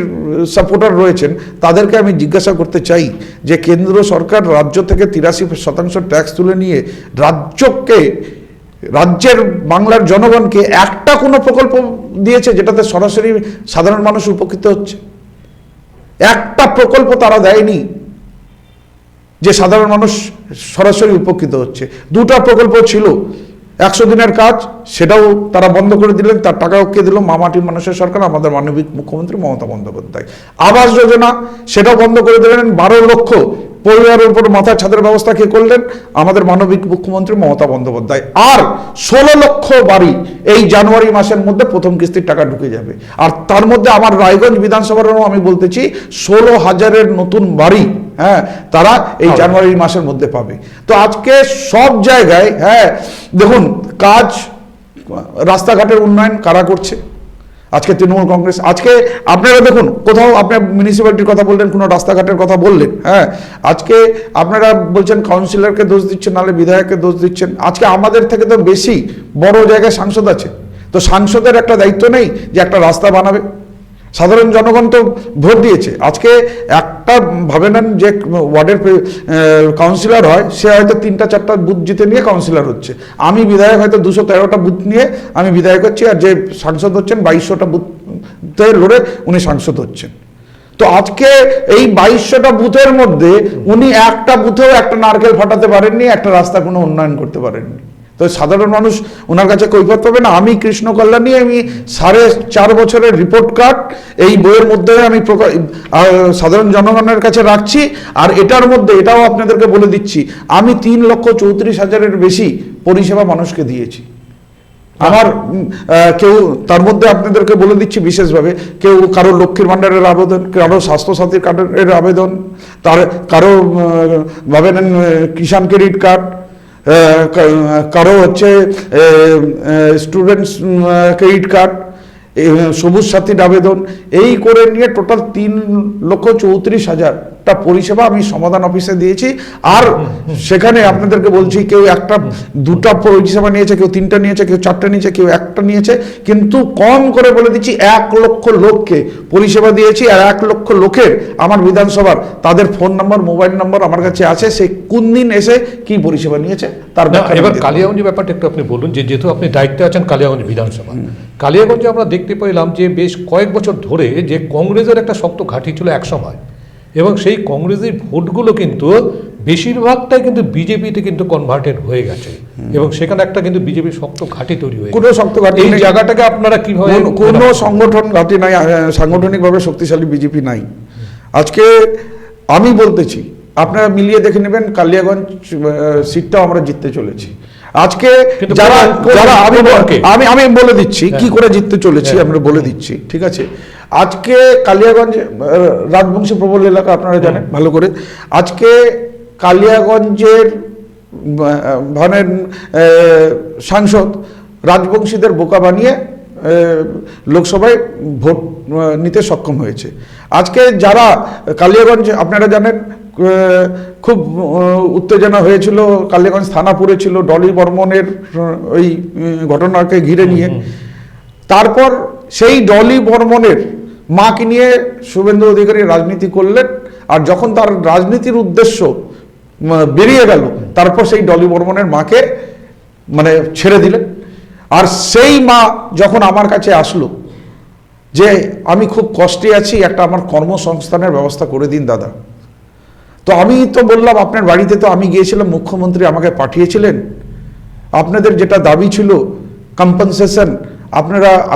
Speaker 3: সাপোর্টার রয়েছেন, তাদেরকে আমি জিজ্ঞাসা করতে চাই যে কেন্দ্র সরকার রাজ্য থেকে 83% ট্যাক্স তুলে নিয়ে রাজ্যের বাংলার জনগণকে একটা কোনো প্রকল্প দিয়েছে যেটাতে সরাসরি সাধারণ মানুষ উপকৃত হচ্ছে? একটা প্রকল্প তারা দেয়নি যে সাধারণ মানুষ সরাসরি উপকৃত হচ্ছে। 2টা প্রকল্প ছিল, 100 দিনের কাজ, সেটাও তারা বন্ধ করে দিলেন। তার টাকাও কে দিল? মামাটির মানুষের সরকার, আমাদের মানবিক মুখ্যমন্ত্রী মমতা বন্দ্যোপাধ্যায়। আবাস যোজনা সেটাও বন্ধ করে দিলেন। 12 লক্ষ পরিবারের উপর মাথার ছাদের ব্যবস্থা কে করলেন? আমাদের মানবিক মুখ্যমন্ত্রী মমতা বন্দ্যোপাধ্যায়। আর 16 লক্ষ বাড়ি এই জানুয়ারি মাসের মধ্যে প্রথম কিস্তির টাকা ঢুকে যাবে। আর তার মধ্যে আমার রায়গঞ্জ বিধানসভারও আমি বলতেছি 16,000-এর নতুন বাড়ি, হ্যাঁ, তারা এই জানুয়ারি মাসের মধ্যে পাবে। তো আজকে সব জায়গায়, হ্যাঁ, দেখুন কাজ, রাস্তাঘাটের উন্নয়ন কারা করছে? আজকে তৃণমূল কংগ্রেস, আজকে আপনারা দেখুন কোথাও আপনার মিউনিসিপ্যালিটির কথা বললেন, কোনো রাস্তাঘাটের কথা বললেন, হ্যাঁ, আজকে আপনারা বলছেন কাউন্সিলরকে দোষ দিচ্ছেন, নাহলে বিধায়ককে দোষ দিচ্ছেন। আজকে আমাদের থেকে তো বেশি বড় জায়গায় সাংসদ আছে, তো সাংসদের একটা দায়িত্ব নেই যে একটা রাস্তা বানাবে? সাধারণ জনগণ তো ভোট দিয়েছে। আজকে একটা ভাবে নেন যে ওয়ার্ডের কাউন্সিলর হয়, সে হয়তো 3-4টা বুথ জিতে নিয়ে কাউন্সিলর হচ্ছে, আমি বিধায়ক হয়তো 213টা বুথ নিয়ে আমি বিধায়ক হচ্ছি, আর যে সাংসদ হচ্ছেন 2200টা বুথে লড়ে উনি সাংসদ হচ্ছেন। তো আজকে এই 2200টা বুথের মধ্যে উনি একটা বুথেও একটা নারকেল ফাটাতে পারেননি, একটা রাস্তা কোনো উন্নয়ন করতে পারেননি। তো সাধারণ মানুষ ওনার কাছে কৈফিয়ত পাবে না। আমি কৃষ্ণ কল্যাণী, আমি 4.5 বছরের রিপোর্ট কার্ড এই বইয়ের মধ্যে আমি সাধারণ জনগণের কাছে রাখছি। আর এটার মধ্যে এটাও আপনাদেরকে বলে দিচ্ছি, আমি 3,34,000-এর বেশি পরিষেবা মানুষকে দিয়েছি। আমার কেউ তার মধ্যে আপনাদেরকে বলে দিচ্ছি বিশেষভাবে, কেউ কারো লক্ষ্মীর ভাণ্ডারের আবেদন, কারো স্বাস্থ্যসাথীর কার্ডের আবেদন, কারো ভাবেন কিষাণ ক্রেডিট কার্ড, কারো হচ্ছে স্টুডেন্টস ক্রেডিট কার্ড, সবুজ সাথীর আবেদন, এই করে নিয়ে টোটাল 3,34,000টা পরিষেবা আমি সমাধান অফিসে দিয়েছি। আর সেখানে আপনাদেরকে বলছি, কেউ 1-2টা পরিষেবা নিয়েছে, কেউ 3টা নিয়েছে, কেউ 4টা নিয়েছে, কেউ 1টা নিয়েছে, কিন্তু কম করে বলে দিচ্ছি 1 লক্ষ লোককে পরিষেবা দিয়েছি। আর 1 লক্ষ লোকের আমার বিধানসভার তাদের ফোন নাম্বার, মোবাইল নাম্বার আমার কাছে আছে, সে কোন দিন এসে কি পরিষেবা নিয়েছে তার ব্যাপারে।
Speaker 2: এবার কালিয়াগঞ্জের ব্যাপারটা একটু আপনি বলুন, যেহেতু আপনি দায়িত্বে আছেন কালিয়াগঞ্জ বিধানসভা। কালিয়াগঞ্জে আমরা দেখতে পেলাম যে বেশ কয়েক বছর ধরে যে কংগ্রেসের একটা শক্ত ঘাঁটি ছিল এক সময়, এবং সেই কংগ্রেসের ভোটগুলো কিন্তু বেশিরভাগটাই কিন্তু বিজেপিতে কিন্তু কনভার্টেড হয়ে গেছে, এবং সেখানে একটা কিন্তু বিজেপির শক্ত ঘাঁটি তৈরি হয়ে
Speaker 3: কোনো শক্ত ঘাঁটি
Speaker 2: এই
Speaker 3: নেই।
Speaker 2: জায়গাটাকে আপনারা কিভাবে,
Speaker 3: কোনো সংগঠন ঘাঁটি নাই, সাংগঠনিকভাবে শক্তিশালী বিজেপি নাই। আজকে আমি বলতেছি, আপনারা মিলিয়ে দেখে নেবেন, কালিয়াগঞ্জ সিটটাও আমরা জিততে চলেছি। আজকে যারা যারা আমি বলে দিচ্ছি কি করে জিততে চলেছি, আমরা বলে দিচ্ছি, ঠিক আছে? আজকে কালিয়াগঞ্জ রাজবংশী প্রবল এলাকা, আপনারা জানেন ভালো করে। আজকে কালিয়াগঞ্জের ভানের সাংসদ রাজবংশীদের বোকা বানিয়ে লোকসভায় ভোট নিতে সক্ষম হয়েছে। আজকে যারা কালিয়াগঞ্জ, আপনারা জানেন খুব উত্তেজনা হয়েছিল, কালিয়াগঞ্জ থানা পুড়েছিল ডলি বর্মনের ওই ঘটনাকে ঘিরে নিয়ে। তারপর সেই ডলি বর্মনের মাকে নিয়ে শুভেন্দু অধিকারী রাজনীতি করলেন, আর যখন তার রাজনীতির উদ্দেশ্য বেরিয়ে গেল, তারপর সেই ডলি বর্মনের মাকে মানে ছেড়ে দিলেন। আর সেই মা যখন আমার কাছে আসলো যে আমি খুব কষ্টে আছি, একটা আমার কর্মসংস্থানের ব্যবস্থা করে দিন দাদা, তো আমি তো বললাম, আপনার বাড়িতে তো আমি গিয়েছিলাম, মুখ্যমন্ত্রী আমাকে পাঠিয়েছিলেন, আপনাদের যেটা দাবি ছিল কম্পেনসেশন,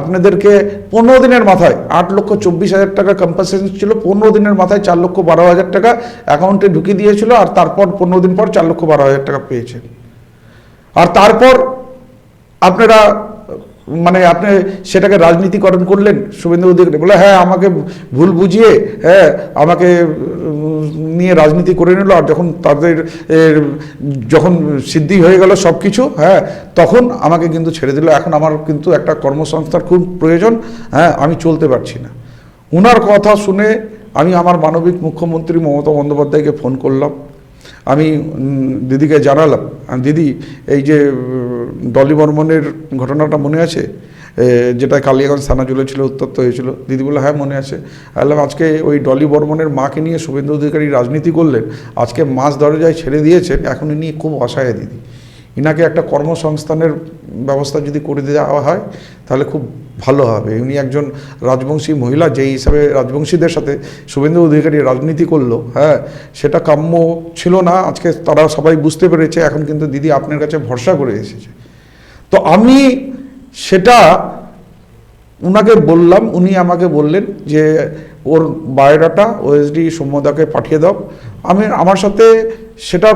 Speaker 3: আপনাদেরকে 15 দিনের মাথায় 8,24,000 টাকা কম্পেনসেশন ছিল, 15 দিনের মাথায় 4,12,000 টাকা অ্যাকাউন্টে ঢুকিয়ে দিয়েছিল, আর তারপর 15 দিন পর 4,12,000 টাকা পেয়েছেন। আর তারপর আপনারা মানে আপনি সেটাকে রাজনীতিকরণ করলেন। শুভেন্দু অধিকারী বলে হ্যাঁ আমাকে ভুল বুঝিয়ে আমাকে নিয়ে রাজনীতি করে নিল, আর যখন তাদের যখন সিদ্ধি হয়ে গেল সব কিছু, তখন আমাকে কিন্তু ছেড়ে দিল। এখন আমার কিন্তু একটা কর্মসংস্থার খুব প্রয়োজন, আমি চলতে পারছি না। ওনার কথা শুনে আমি আমার মানবিক মুখ্যমন্ত্রী মমতা বন্দ্যোপাধ্যায়কে ফোন করলাম। আমি দিদিকে জানালাম, দিদি এই যে ডলি বর্মনের ঘটনাটা মনে আছে, যেটা কালিয়াগঞ্জ থানা চলেছিল, উত্তপ্ত হয়েছিল? দিদি বললো হ্যাঁ মনে আছে। বললাম আজকে ওই ডলি বর্মনের মাকে নিয়ে শুভেন্দু অধিকারী রাজনীতি করলেন, আজকে মাঝ দরজায় ছেড়ে দিয়েছেন, এখন ইনি খুব অসহায় দিদি, ইনাকে একটা কর্মসংস্থানের ব্যবস্থা যদি করে দেওয়া হয় তাহলে খুব ভালো হবে। উনি একজন রাজবংশী মহিলা, যেই হিসাবে রাজবংশীদের সাথে শুভেন্দু অধিকারী রাজনীতি করলো, সেটা কাম্য ছিল না। আজকে তারা সবাই বুঝতে পেরেছে, এখন কিন্তু দিদি আপনার কাছে ভরসা করে এসেছে। তো আমি সেটা উনাকে বললাম, উনি আমাকে বললেন যে ওর বায়োডাটা ওএসডি সৌম্যদাকে পাঠিয়ে দাও। আমার সাথে সেটা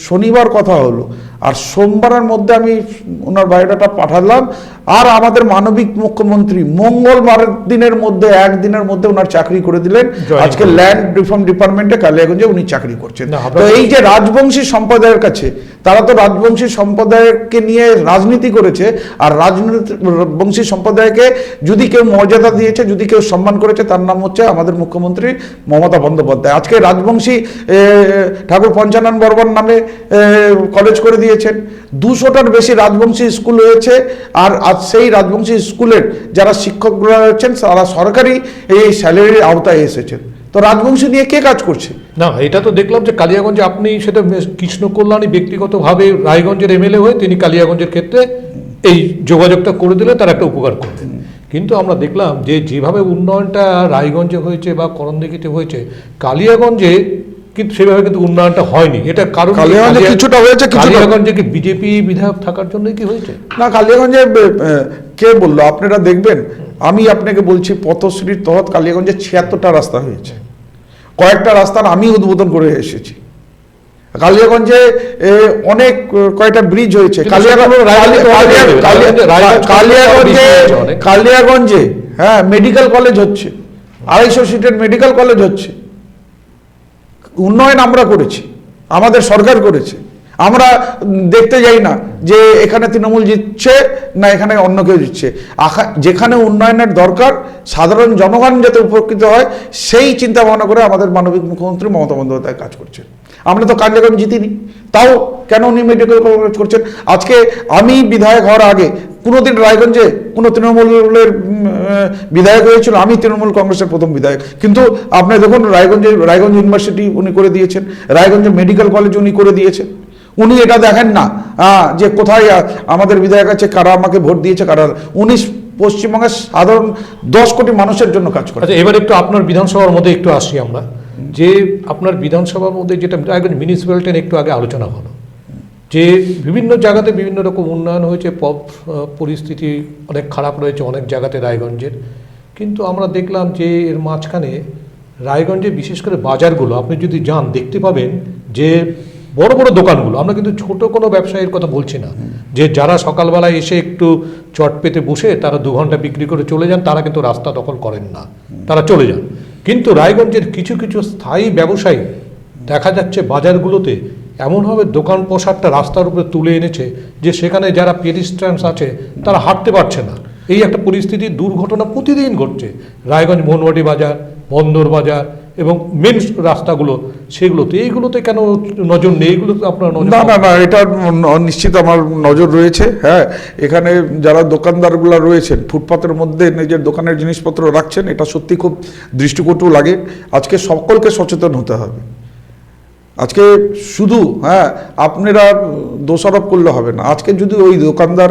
Speaker 3: শনিবার কথা হলো, আর সোমবারের মধ্যে আমি ওনার বায়োডাটা পাঠালাম। আর আমাদের মানবিক মুখ্যমন্ত্রী মঙ্গলবার দিনের মধ্যে একদিনের মধ্যে ওনার চাকরি করে দিলেন। আজকে ল্যান্ড রিফর্ম ডিপার্টমেন্টে কালিয়াগঞ্জে উনি চাকরি করছেন। তো এই যে রাজবংশী সম্প্রদায়ের কাছে, তারা তো রাজবংশী সম্প্রদায়কে নিয়ে রাজনীতি করেছে, আর রাজবংশী সম্প্রদায়কে যদি কেউ মর্যাদা দিয়েছে, যদি কেউ সম্মান করেছে, তার নাম হচ্ছে আমাদের মুখ্যমন্ত্রী মমতা বন্দ্যোপাধ্যায়। আজকে রাজবংশী ঠাকুর পঞ্চানন বর্মন নামে কলেজ করে দিয়েছেন, 200টার বেশি রাজবংশী স্কুল হয়েছে। আর আজ সেই রাজবংশী স্কুলের যারা শিক্ষকরা রয়েছেন তারা সরকারি এই স্যালারির আওতায় এসেছেন। তো রাজবংশী নিয়ে কে কাজ করছে?
Speaker 2: না, এটা তো দেখলাম যে কালিয়াগঞ্জে আপনি সেটা কৃষ্ণ কল্যাণী ব্যক্তিগতভাবে রায়গঞ্জের এমএলএ হয়ে তিনি কালিয়াগঞ্জের ক্ষেত্রে এই যোগাযোগটা করে দিলে তার একটা উপকার করবেন। কিন্তু আমরা দেখলাম যে যেভাবে উন্নয়নটা রায়গঞ্জে হয়েছে বা করণদিঘিতে হয়েছে, কালিয়াগঞ্জে কিন্তু সেভাবে কিন্তু উন্নয়নটা হয়নি। এটা কারণ
Speaker 3: কালিয়াগঞ্জে কিছুটা হয়েছে,
Speaker 2: কালিয়াগঞ্জে কি বিজেপি বিধায়ক থাকার জন্যই কি হয়েছে?
Speaker 3: না, কালিয়াগঞ্জে কে বললো? আপনারা দেখবেন, আমি আপনাকে বলছি, পথশ্রীর তহত কালিয়াগঞ্জে 76টা রাস্তা হয়েছে। কয়েকটা রাস্তার আমি উদ্বোধন করে এসেছি। কালিয়াগঞ্জে অনেক কয়টা ব্রিজ হয়েছে। কালিয়াগঞ্জে হ্যাঁ মেডিকেল কলেজ হচ্ছে, 250 সিটের মেডিকেল কলেজ হচ্ছে। উন্নয়ন আমরা করেছি, আমাদের সরকার করেছে। আমরা দেখতে যাই না যে এখানে তৃণমূল জিতছে না এখানে অন্য কেউ জিতছে। যেখানে উন্নয়নের দরকার, সাধারণ জনগণ যাতে উপকৃত হয়, সেই চিন্তা ভাবনা করে আমাদের মানবিক মুখ্যমন্ত্রী মমতা বন্দ্যোপাধ্যায় কাজ করছেন। আমরা তো কালিয়াগঞ্জ জিতিনি, তাও কেন উনি মেডিকেল কলেজ করছেন? আজকে আমি বিধায়ক হওয়ার আগে কোনোদিন রায়গঞ্জে কোনো তৃণমূলের বিধায়ক হয়েছিল? আমি তৃণমূল কংগ্রেসের প্রথম বিধায়ক। কিন্তু আপনি দেখুন রায়গঞ্জ ইউনিভার্সিটি উনি করে দিয়েছেন, রায়গঞ্জে মেডিকেল কলেজ উনি করে দিয়েছেন। উনি এটা দেখেন না যে কোথায় আমাদের বিধায়ক আছে, কারা আমাকে ভোট দিয়েছে, কারা। উনি পশ্চিমবঙ্গের সাধারণ 10 কোটি মানুষের জন্য কাজ করে।
Speaker 2: আচ্ছা, এবার একটু আপনার বিধানসভার মধ্যে একটু আসি আমরা, যে আপনার বিধানসভার মধ্যে যেটা রায়গঞ্জ মিউনিসিপ্যালিটি একটু আগে আলোচনা হলো, যে বিভিন্ন জায়গাতে বিভিন্ন রকম উন্নয়ন হয়েছে, পরিস্থিতি অনেক খারাপ রয়েছে অনেক জায়গাতে রায়গঞ্জের। কিন্তু আমরা দেখলাম যে এর মাঝখানে রায়গঞ্জে বিশেষ করে বাজারগুলো আপনি যদি যান দেখতে পাবেন যে বড় বড় দোকানগুলো, আমরা কিন্তু ছোট কোনো ব্যবসায়ীর কথা বলছি না, যে যারা সকালবেলায় এসে একটু চট পেতে বসে তারা 2 ঘন্টা বিক্রি করে চলে যান, তারা কিন্তু রাস্তা দখল করেন না, তারা চলে যান। কিন্তু রায়গঞ্জের কিছু কিছু স্থায়ী ব্যবসায়ী দেখা যাচ্ছে বাজারগুলোতে এমনভাবে দোকান পোশাকটা রাস্তার উপরে তুলে এনেছে যে সেখানে যারা পেডিস্ট্রিয়ানস আছে তারা হাঁটতে পারছে না। এই একটা পরিস্থিতি, দুর্ঘটনা প্রতিদিন ঘটছে রায়গঞ্জ মোহনবাটি বাজার, বন্দর বাজার এবং মেন রাস্তাগুলো, সেগুলোতে। এইগুলোতে কেন নজর নেই? এগুলো আপনার নজর?
Speaker 3: না, এটা নিশ্চিত আমার নজর রয়েছে। হ্যাঁ, এখানে যারা দোকানদারগুলো রয়েছেন ফুটপাতের মধ্যে নিজের দোকানের জিনিসপত্র রাখছেন, এটা সত্যি খুব দৃষ্টিকটু লাগে। আজকে সকলকে সচেতন হতে হবে। আজকে শুধু আপনারা দোষারোপ করলে হবে না। আজকে যদি ওই দোকানদার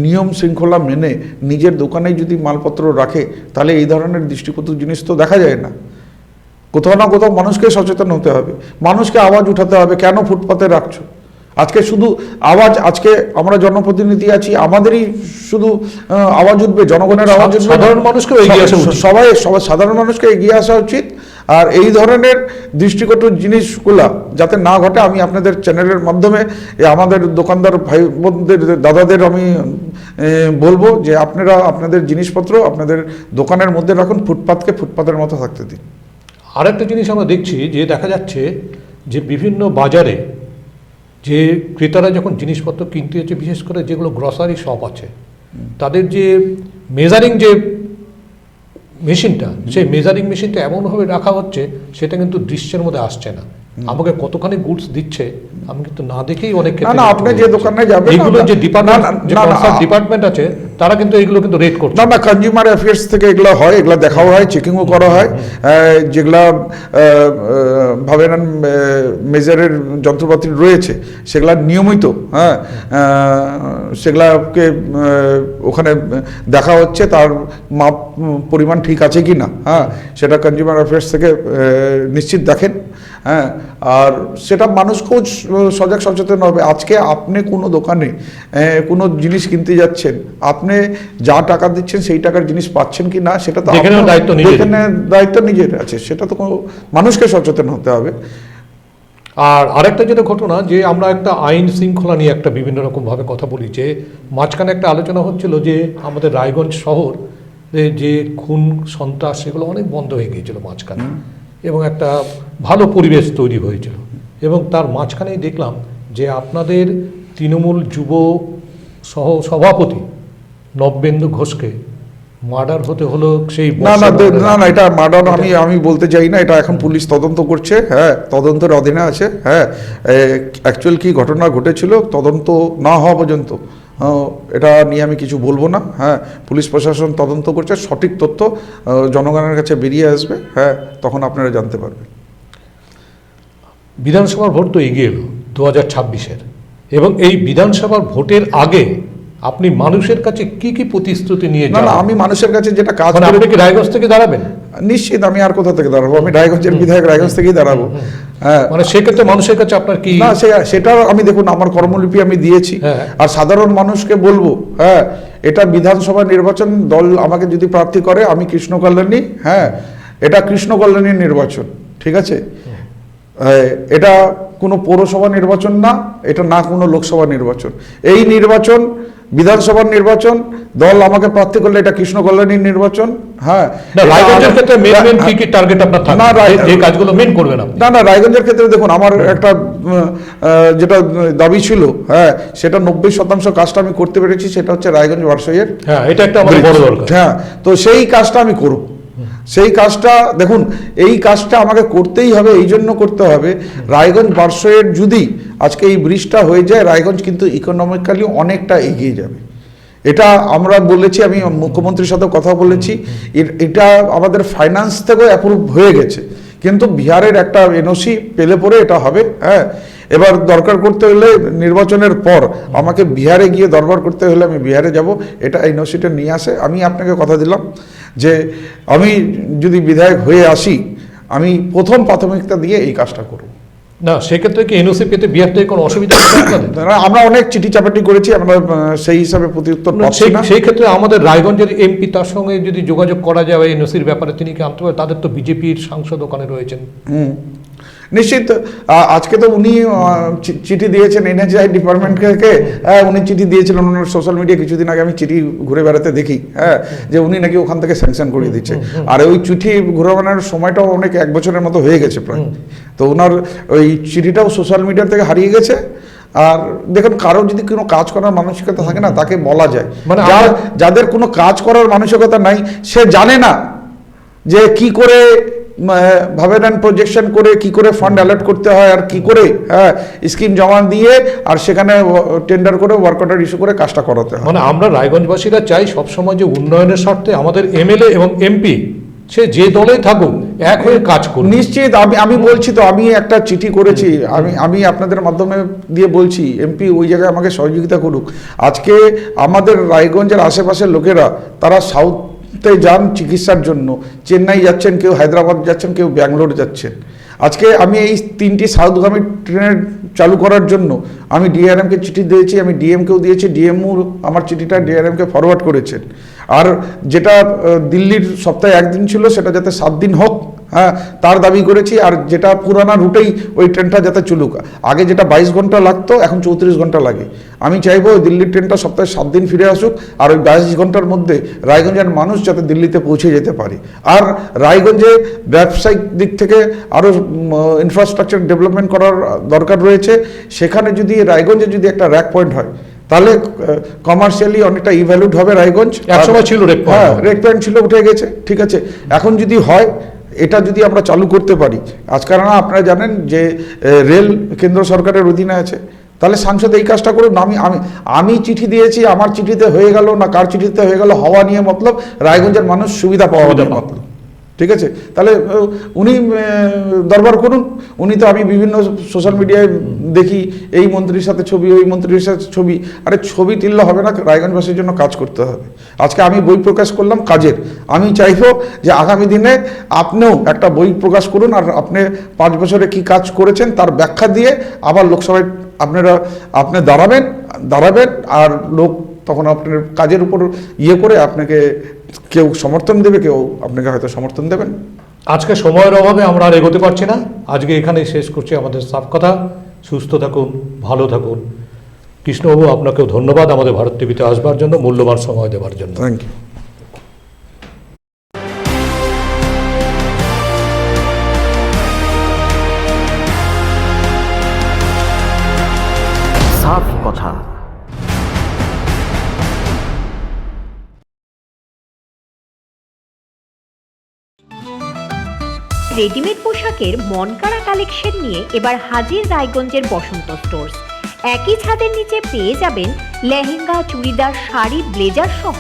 Speaker 3: নিয়ম শৃঙ্খলা মেনে নিজের দোকানে যদি মালপত্র রাখে, তাহলে এই ধরনের দৃষ্টিকটু জিনিস তো দেখা যায় না। কোথাও না কোথাও মানুষকে সচেতন হতে হবে, মানুষকে আওয়াজ উঠাতে হবে, কেন ফুটপাতে রাখছো? আজকে শুধু আওয়াজ, আজকে আমরা জনপ্রতিনিধি আছি, আমাদেরই শুধু আওয়াজ উঠবে, জনগণের আওয়াজ উঠবে,
Speaker 2: সাধারণ মানুষকে এগিয়ে আসা উচিত।
Speaker 3: সবাই সাধারণ মানুষকে এগিয়ে আসা উচিত। আর এই ধরনের দৃষ্টিকটু জিনিসগুলা যাতে না ঘটে, আমি আপনাদের চ্যানেলের মাধ্যমে আমাদের দোকানদার ভাই বোনদের, দাদাদের আমি বলবো যে আপনারা আপনাদের জিনিসপত্র আপনাদের দোকানের মধ্যে রাখুন, ফুটপাতকে ফুটপাতের মতো থাকতে দিন।
Speaker 2: আরেকটা জিনিস আমরা দেখছি যে দেখা যাচ্ছে যে বিভিন্ন বাজারে যে ক্রেতারা যখন জিনিসপত্র কিনতে হচ্ছে, বিশেষ করে যেগুলো গ্রসারি শপ আছে, তাদের যে মেজারিং যে মেশিনটা, সেই মেজারিং মেশিনটা এমনভাবে রাখা হচ্ছে সেটা কিন্তু দৃশ্যের মধ্যে আসছে না। আমাকে কতখানি গুডস দিচ্ছে আমি কিন্তু না দেখেই অনেক ক্ষেত্রে,
Speaker 3: আপনি যে দোকানে যাবেন,
Speaker 2: এগুলো যে ডিপার্টমেন্ট আছে তারা কিন্তু এগুলো কিন্তু রেট করছে
Speaker 3: না। কনজিউমার অ্যাফেয়ার্স থেকে এগুলো হয়, এগুলো দেখাও হয়, চেকিংও করা হয়। যেগুলা ভাবে নেন মেজারের যন্ত্রপাতি রয়েছে সেগুলা নিয়মিত সেগুলাকে ওখানে দেখা হচ্ছে, তার মাপ পরিমাণ ঠিক আছে কি না, সেটা কনজিউমার অ্যাফেয়ার্স থেকে নিশ্চিত দেখেন। আর সেটা মানুষকেও সজাগ সচেতন হবে। আজকে আপনি কোনো দোকানে কোনো জিনিস কিনতে যাচ্ছেন, আপনি যা টাকা দিচ্ছেন সেই টাকার জিনিস পাচ্ছেন কি না, সেটা তো দায়িত্ব নিজের আছে, সেটা তো মানুষকে সচেতন হতে হবে।
Speaker 2: আর আরেকটা যেটা ঘটনা, যে আমরা একটা আইন শৃঙ্খলা নিয়ে একটা বিভিন্ন রকমভাবে কথা বলি, যে মাঝখানে একটা আলোচনা হচ্ছিল যে আমাদের রায়গঞ্জ শহর যে খুন সন্ত্রাস সেগুলো অনেক বন্ধ হয়ে গিয়েছিল মাঝখানে, এবং একটা ভালো পরিবেশ তৈরি হয়েছিল। এবং তার মাঝখানেই দেখলাম যে আপনাদের তৃণমূল যুব সভাপতি নব্যেন্দু ঘোষকে মার্ডার হতে হলো সেই
Speaker 3: না না না না, এটা মার্ডার আমি বলতে চাই না, এটা এখন পুলিশ তদন্ত করছে, হ্যাঁ, তদন্তের অধীনে আছে। হ্যাঁ, অ্যাকচুয়াল কি ঘটনা ঘটেছিল তদন্ত না হওয়া পর্যন্ত এটা নিয়ে আমি কিছু বলবো না। হ্যাঁ, পুলিশ প্রশাসন তদন্ত করছে, সঠিক তথ্য জনগণের কাছে বেরিয়ে আসবে, হ্যাঁ, তখন আপনারা জানতে পারবেন।
Speaker 2: বিধানসভার ভোট তো এগিয়ে এলো 2026-এর, এবং এই বিধানসভার ভোটের আগে আপনি মানুষের কাছে কি কি প্রতিশ্রুতি নিয়ে
Speaker 3: না না, আমি মানুষের কাছে যেটা কাজ
Speaker 2: মানে আপনি কি রায়গঞ্জ থেকে দাঁড়াবেন?
Speaker 3: নিশ্চিত, আমি আর কোথা থেকে দাঁড়াবো? আমি রায়গঞ্জের বিধায়ক, রায়গঞ্জ থেকেই দাঁড়াবো। হ্যাঁ,
Speaker 2: মানে সেক্ষেত্রে মানুষের কাছে আপনার কি?
Speaker 3: না, সেটা আমি দেখুন, আমার কর্মলিপি আমি দিয়েছি।
Speaker 2: হ্যাঁ।
Speaker 3: আর সাধারণ মানুষকে বলবো, হ্যাঁ, এটা বিধানসভা নির্বাচন, দল আমাকে যদি প্রার্থী করে আমি কৃষ্ণ কল্যাণী, হ্যাঁ, এটা কৃষ্ণ কল্যাণীর নির্বাচন, ঠিক আছে? এটা কোনো পৌরসভা নির্বাচন না, এটা না কোনো লোকসভা নির্বাচন। এই নির্বাচন বিধানসভার নির্বাচন, দল আমাকে প্রার্থী করলে এটা কৃষ্ণ কল্যাণীর নির্বাচন। হ্যাঁ,
Speaker 2: রায়গঞ্জের ক্ষেত্রে মেন কি কি টার্গেট আপনার থাকে?
Speaker 3: না,
Speaker 2: যে কাজগুলো মেন করবেন আপনি?
Speaker 3: না, রায়গঞ্জের ক্ষেত্রে দেখুন, আমার একটা যেটা দাবি ছিল, হ্যাঁ, সেটা 90% কাজটা আমি করতে পেরেছি, সেটা হচ্ছে রায়গঞ্জ বারসইয়ের।
Speaker 2: হ্যাঁ, এটা একটা আমাদের বড় দরকার।
Speaker 3: হ্যাঁ, তো সেই কাজটা আমি করব। সেই কাজটা দেখুন, এই কাজটা আমাকে করতেই হবে, এই জন্য করতে হবে, রায়গঞ্জ বারসইয়ের যদি আজকে এই ব্রিজটা হয়ে যায়, রায়গঞ্জ কিন্তু ইকোনমিক্যালি অনেকটা এগিয়ে যাবে। এটা আমরা বলেছি, আমি মুখ্যমন্ত্রীর সাথে কথা বলেছি, এটা আমাদের ফাইন্যান্স থেকেও অ্যাপ্রুভ হয়ে গেছে, কিন্তু বিহারের একটা এনওসি পেলে পরে এটা হবে। হ্যাঁ, এবার দরকার করতে হলে নির্বাচনের পর আমাকে বিহারে গিয়ে দরবার করতে হলে আমি বিহারে যাব, এটা এনওসিটা নিয়ে আসে। আমি আপনাকে কথা দিলাম যে আমি যদি বিধায়ক হয়ে আসি, আমি প্রথম প্রাথমিকতা দিয়ে এই কাজটা করব।
Speaker 2: না, সেক্ষেত্রে কি এনওসি পেতে বিহার থেকে কোনো অসুবিধা হচ্ছে আপনাদের?
Speaker 3: আমরা অনেক চিঠি চাপাটি করেছি, আমরা সেই হিসাবে প্রত্যুত্তর পাচ্ছি না।
Speaker 2: সেই ক্ষেত্রে আমাদের রায়গঞ্জের এমপি, তার সঙ্গে যদি যোগাযোগ করা যায় এনওসির ব্যাপারে, তিনি কি আনতে পারেন? তাদের তো বিজেপির সাংসদ ওখানে রয়েছেন।
Speaker 3: নিশ্চিত, আজকে তো উনি চিঠি দিয়েছেন এনএচআই ডিপার্টমেন্ট থেকে। হ্যাঁ, উনি চিঠি দিয়েছিলেন, ওনার সোশ্যাল মিডিয়া কিছুদিন আগে আমি চিঠি ঘুরে বেড়াতে দেখি, হ্যাঁ, যে উনি নাকি ওখান থেকে স্যাংশন করিয়ে দিচ্ছে। আর ওই চিঠি ঘুরে বেড়ানোর সময়টাও অনেক 1 বছরের মতো হয়ে গেছে প্রায়। তো ওনার ওই চিঠিটাও সোশ্যাল মিডিয়া থেকে হারিয়ে গেছে। আর দেখুন, কারো যদি কোনো কাজ করার মানসিকতা থাকে না, তাকে বলা যায়। মানে যাদের কোনো কাজ করার মানসিকতা নাই, সে জানে না যে কি করে ভাবেন প্রজেকশন করে কি করে ফান্ড অ্যালার্ট করতে হয়, আর কি করে স্কিম জমা দিয়ে আর সেখানে টেন্ডার করে ওয়ার্ক অর্ডার ইস্যু করে কাজটা করাতে হয়।
Speaker 2: মানে আমরা রায়গঞ্জবাসীরা চাই সবসময় যে উন্নয়নের স্বার্থে আমাদের এমএলএ এবং এমপি, সে যে দলেই থাকুক, এক হয়ে কাজ করুন।
Speaker 3: নিশ্চিত, আমি বলছি তো, আমি একটা চিঠি করেছি, আমি আপনাদের মাধ্যমে দিয়ে বলছি, এমপি ওই জায়গায় আমাকে সহযোগিতা করুক। আজকে আমাদের রায়গঞ্জের আশেপাশের লোকেরা, তারা সাউথে যান চিকিৎসার জন্য, চেন্নাই যাচ্ছেন, কেউ হায়দ্রাবাদ যাচ্ছেন, কেউ ব্যাঙ্গালোর যাচ্ছেন। আজকে আমি এই 3টি সাউথগামী ট্রেনের চালু করার জন্য আমি ডিআরএমকে চিঠি দিয়েছি, আমি ডিএমকেও দিয়েছি, ডিএমও আমার চিঠিটা ডিআরএমকে ফরওয়ার্ড করেছেন। আর যেটা দিল্লির সপ্তাহে 1 দিন ছিল, সেটা যাতে 7 দিন হোক, হ্যাঁ, তার দাবি করেছি। আর যেটা পুরানা রুটেই ওই ট্রেনটা যাতে চলুক। আগে যেটা 22 ঘন্টা লাগতো, এখন 34 ঘন্টা লাগে। আমি চাইবো দিল্লির ট্রেনটা সপ্তাহে 7 দিন ফিরে আসুক, আর ওই 22 ঘন্টার মধ্যে রায়গঞ্জের মানুষ যাতে দিল্লিতে পৌঁছে যেতে পারে। আর রায়গঞ্জে ব্যবসায়িক দিক থেকে আরও ইনফ্রাস্ট্রাকচার ডেভেলপমেন্ট করার দরকার রয়েছে। সেখানে যদি রায়গঞ্জে যদি একটা র্যাক পয়েন্ট হয়, তাহলে কমার্শিয়ালি অনেকটা ইভ্যালুড হবে রায়গঞ্জ।
Speaker 2: একসময় ছিল রেক
Speaker 3: পয়েন্ট ছিল, উঠে গেছে, ঠিক আছে। এখন যদি হয়, এটা যদি আমরা চালু করতে পারি, আজকাল না আপনারা জানেন যে রেল কেন্দ্র সরকারের অধীনে আছে, তাহলে সাংসদ এই কাজটা করুন। আমি চিঠি দিয়েছি, আমার চিঠিতে হয়ে গেল না কার চিঠিতে হয়ে গেল, হওয়া নিয়ে মতলব, রায়গঞ্জের মানুষ সুবিধা পাওয়া নিয়ে মতলব, ঠিক আছে। তাহলে উনি দরবার করুন। উনি তো, আমি বিভিন্ন সোশ্যাল মিডিয়ায় দেখি এই মন্ত্রীর সাথে ছবি, ওই মন্ত্রীর সাথে ছবি। আরে ছবি তুললে হবে না, রায়গঞ্জবাসীর জন্য কাজ করতে হবে। আজকে আমি বই প্রকাশ করলাম কাজের, আমি চাইবো যে আগামী দিনে আপনিও একটা বই প্রকাশ করুন, আর আপনি 5 বছরে কি কাজ করেছেন তার ব্যাখ্যা দিয়ে আবার লোকসভায় আপনি দাঁড়াবেন, আর লোক তখন আপনার কাজের উপর ইয়ে করে আপনাকে কেউ সমর্থন দেবে, কেউ আপনাকে হয়তো সমর্থন দেবেন।
Speaker 2: আজকে সময়ের অভাবে আমরা আর এগোতে পারছি না। আজকে এখানেই শেষ করছি আমাদের সাফ কথা। সুস্থ থাকুন, ভালো থাকুন। কৃষ্ণবাবু, আপনাকেও ধন্যবাদ আমাদের ভারত টিভিতে আসবার জন্য, মূল্যবান সময় দেওয়ার জন্য।
Speaker 3: Thank you.
Speaker 6: সাফ কথা।
Speaker 1: রেডিমেড পোশাকের মনকাড়া কালেকশন নিয়ে এবার হাজির রায়গঞ্জের বসন্ত স্টোর্স। একই ছাদের নিচে পেয়ে যাবেন লেহেঙ্গা, চুড়িদার, শাড়ি, ব্লেজার সহ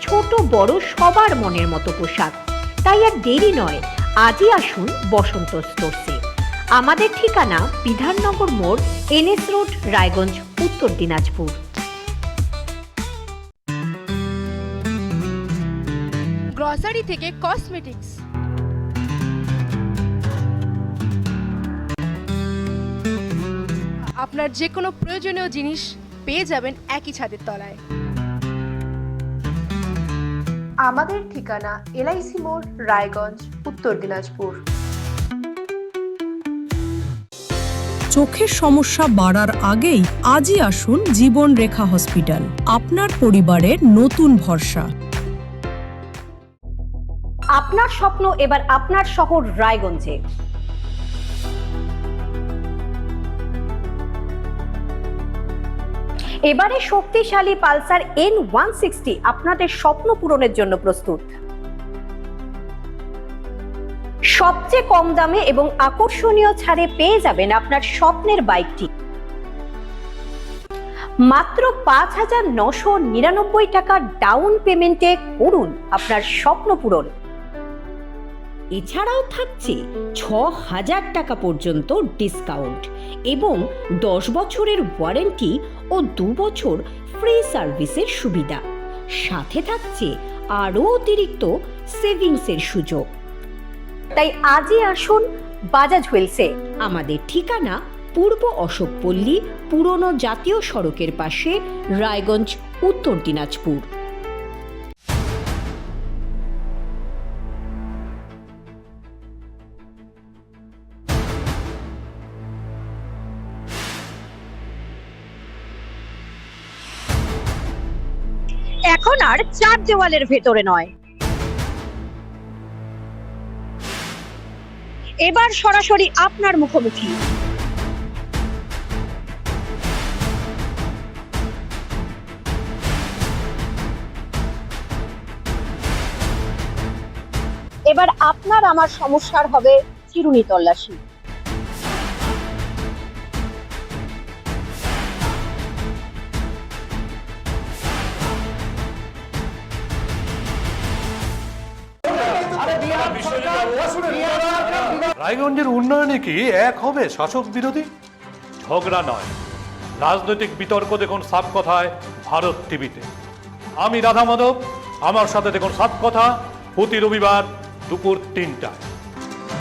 Speaker 1: ছোট বড় সবার মনের মতো পোশাক। তাই আর দেরি নয়, আজই আসুন বসন্ত স্টোর্সে। আমাদের ঠিকানা বিধাননগর মোড়, NS রোড, রায়গঞ্জ, উত্তর দিনাজপুর।
Speaker 4: গ্রসারি থেকে কসমেটিক্স, আপনার যে কোনো প্রয়োজনীয় জিনিস পেয়ে যাবেন একই ছাদের তলায়।
Speaker 5: আমাদের ঠিকানা LIC মোড়, রায়গঞ্জ, উত্তর দিনাজপুর।
Speaker 7: চোখের সমস্যা বাড়ার আগেই আজই আসুন জীবন রেখা হসপিটাল, আপনার পরিবারের নতুন ভরসা।
Speaker 1: আপনার স্বপ্ন এবার আপনার শহর রায়গঞ্জে। এবারে শক্তিশালী পালসার N160 আপনাদের স্বপ্ন পূরণের জন্য প্রস্তুত। সবচেয়ে কম দামে এবং আকর্ষণীয় ছাড়ে পেয়ে যাবেন আপনার স্বপ্নের বাইকটি। মাত্র 5,999 টাকা ডাউন পেমেন্টে করুন আপনার স্বপ্ন পূরণ। এছাড়াও থাকছে 6,000 টাকা পর্যন্ত ডিসকাউন্ট এবং 10 বছরের ওয়ারেন্টি ও 2 বছর ফ্রি সার্ভিসের সুবিধা। সাথে থাকছে আরও অতিরিক্ত সেভিংসের সুযোগ। তাই আজই আসুন বাজাজ হুইলসে। আমাদের ঠিকানা পূর্ব অশোকপল্লী, পুরনো জাতীয় সড়কের পাশে, রায়গঞ্জ, উত্তর দিনাজপুর। এখন আর চার দেওয়ালের ভেতরে নয়, এবার সরাসরি আপনার মুখোমুখি। এবার আপনার আমার সমস্যার হবে চিরুনি তল্লাশি।
Speaker 2: রায়গঞ্জের উন্নয়নে কি এক হবে শাসক বিরোধী? ঝগড়া নয়, রাজনৈতিক বিতর্ক দেখুন সাফ কথায় ভারত টিভিতে। আমি রাধা মাধব, আমার সাথে দেখুন সাফ কথা প্রতি রবিবার দুপুর 3টায়।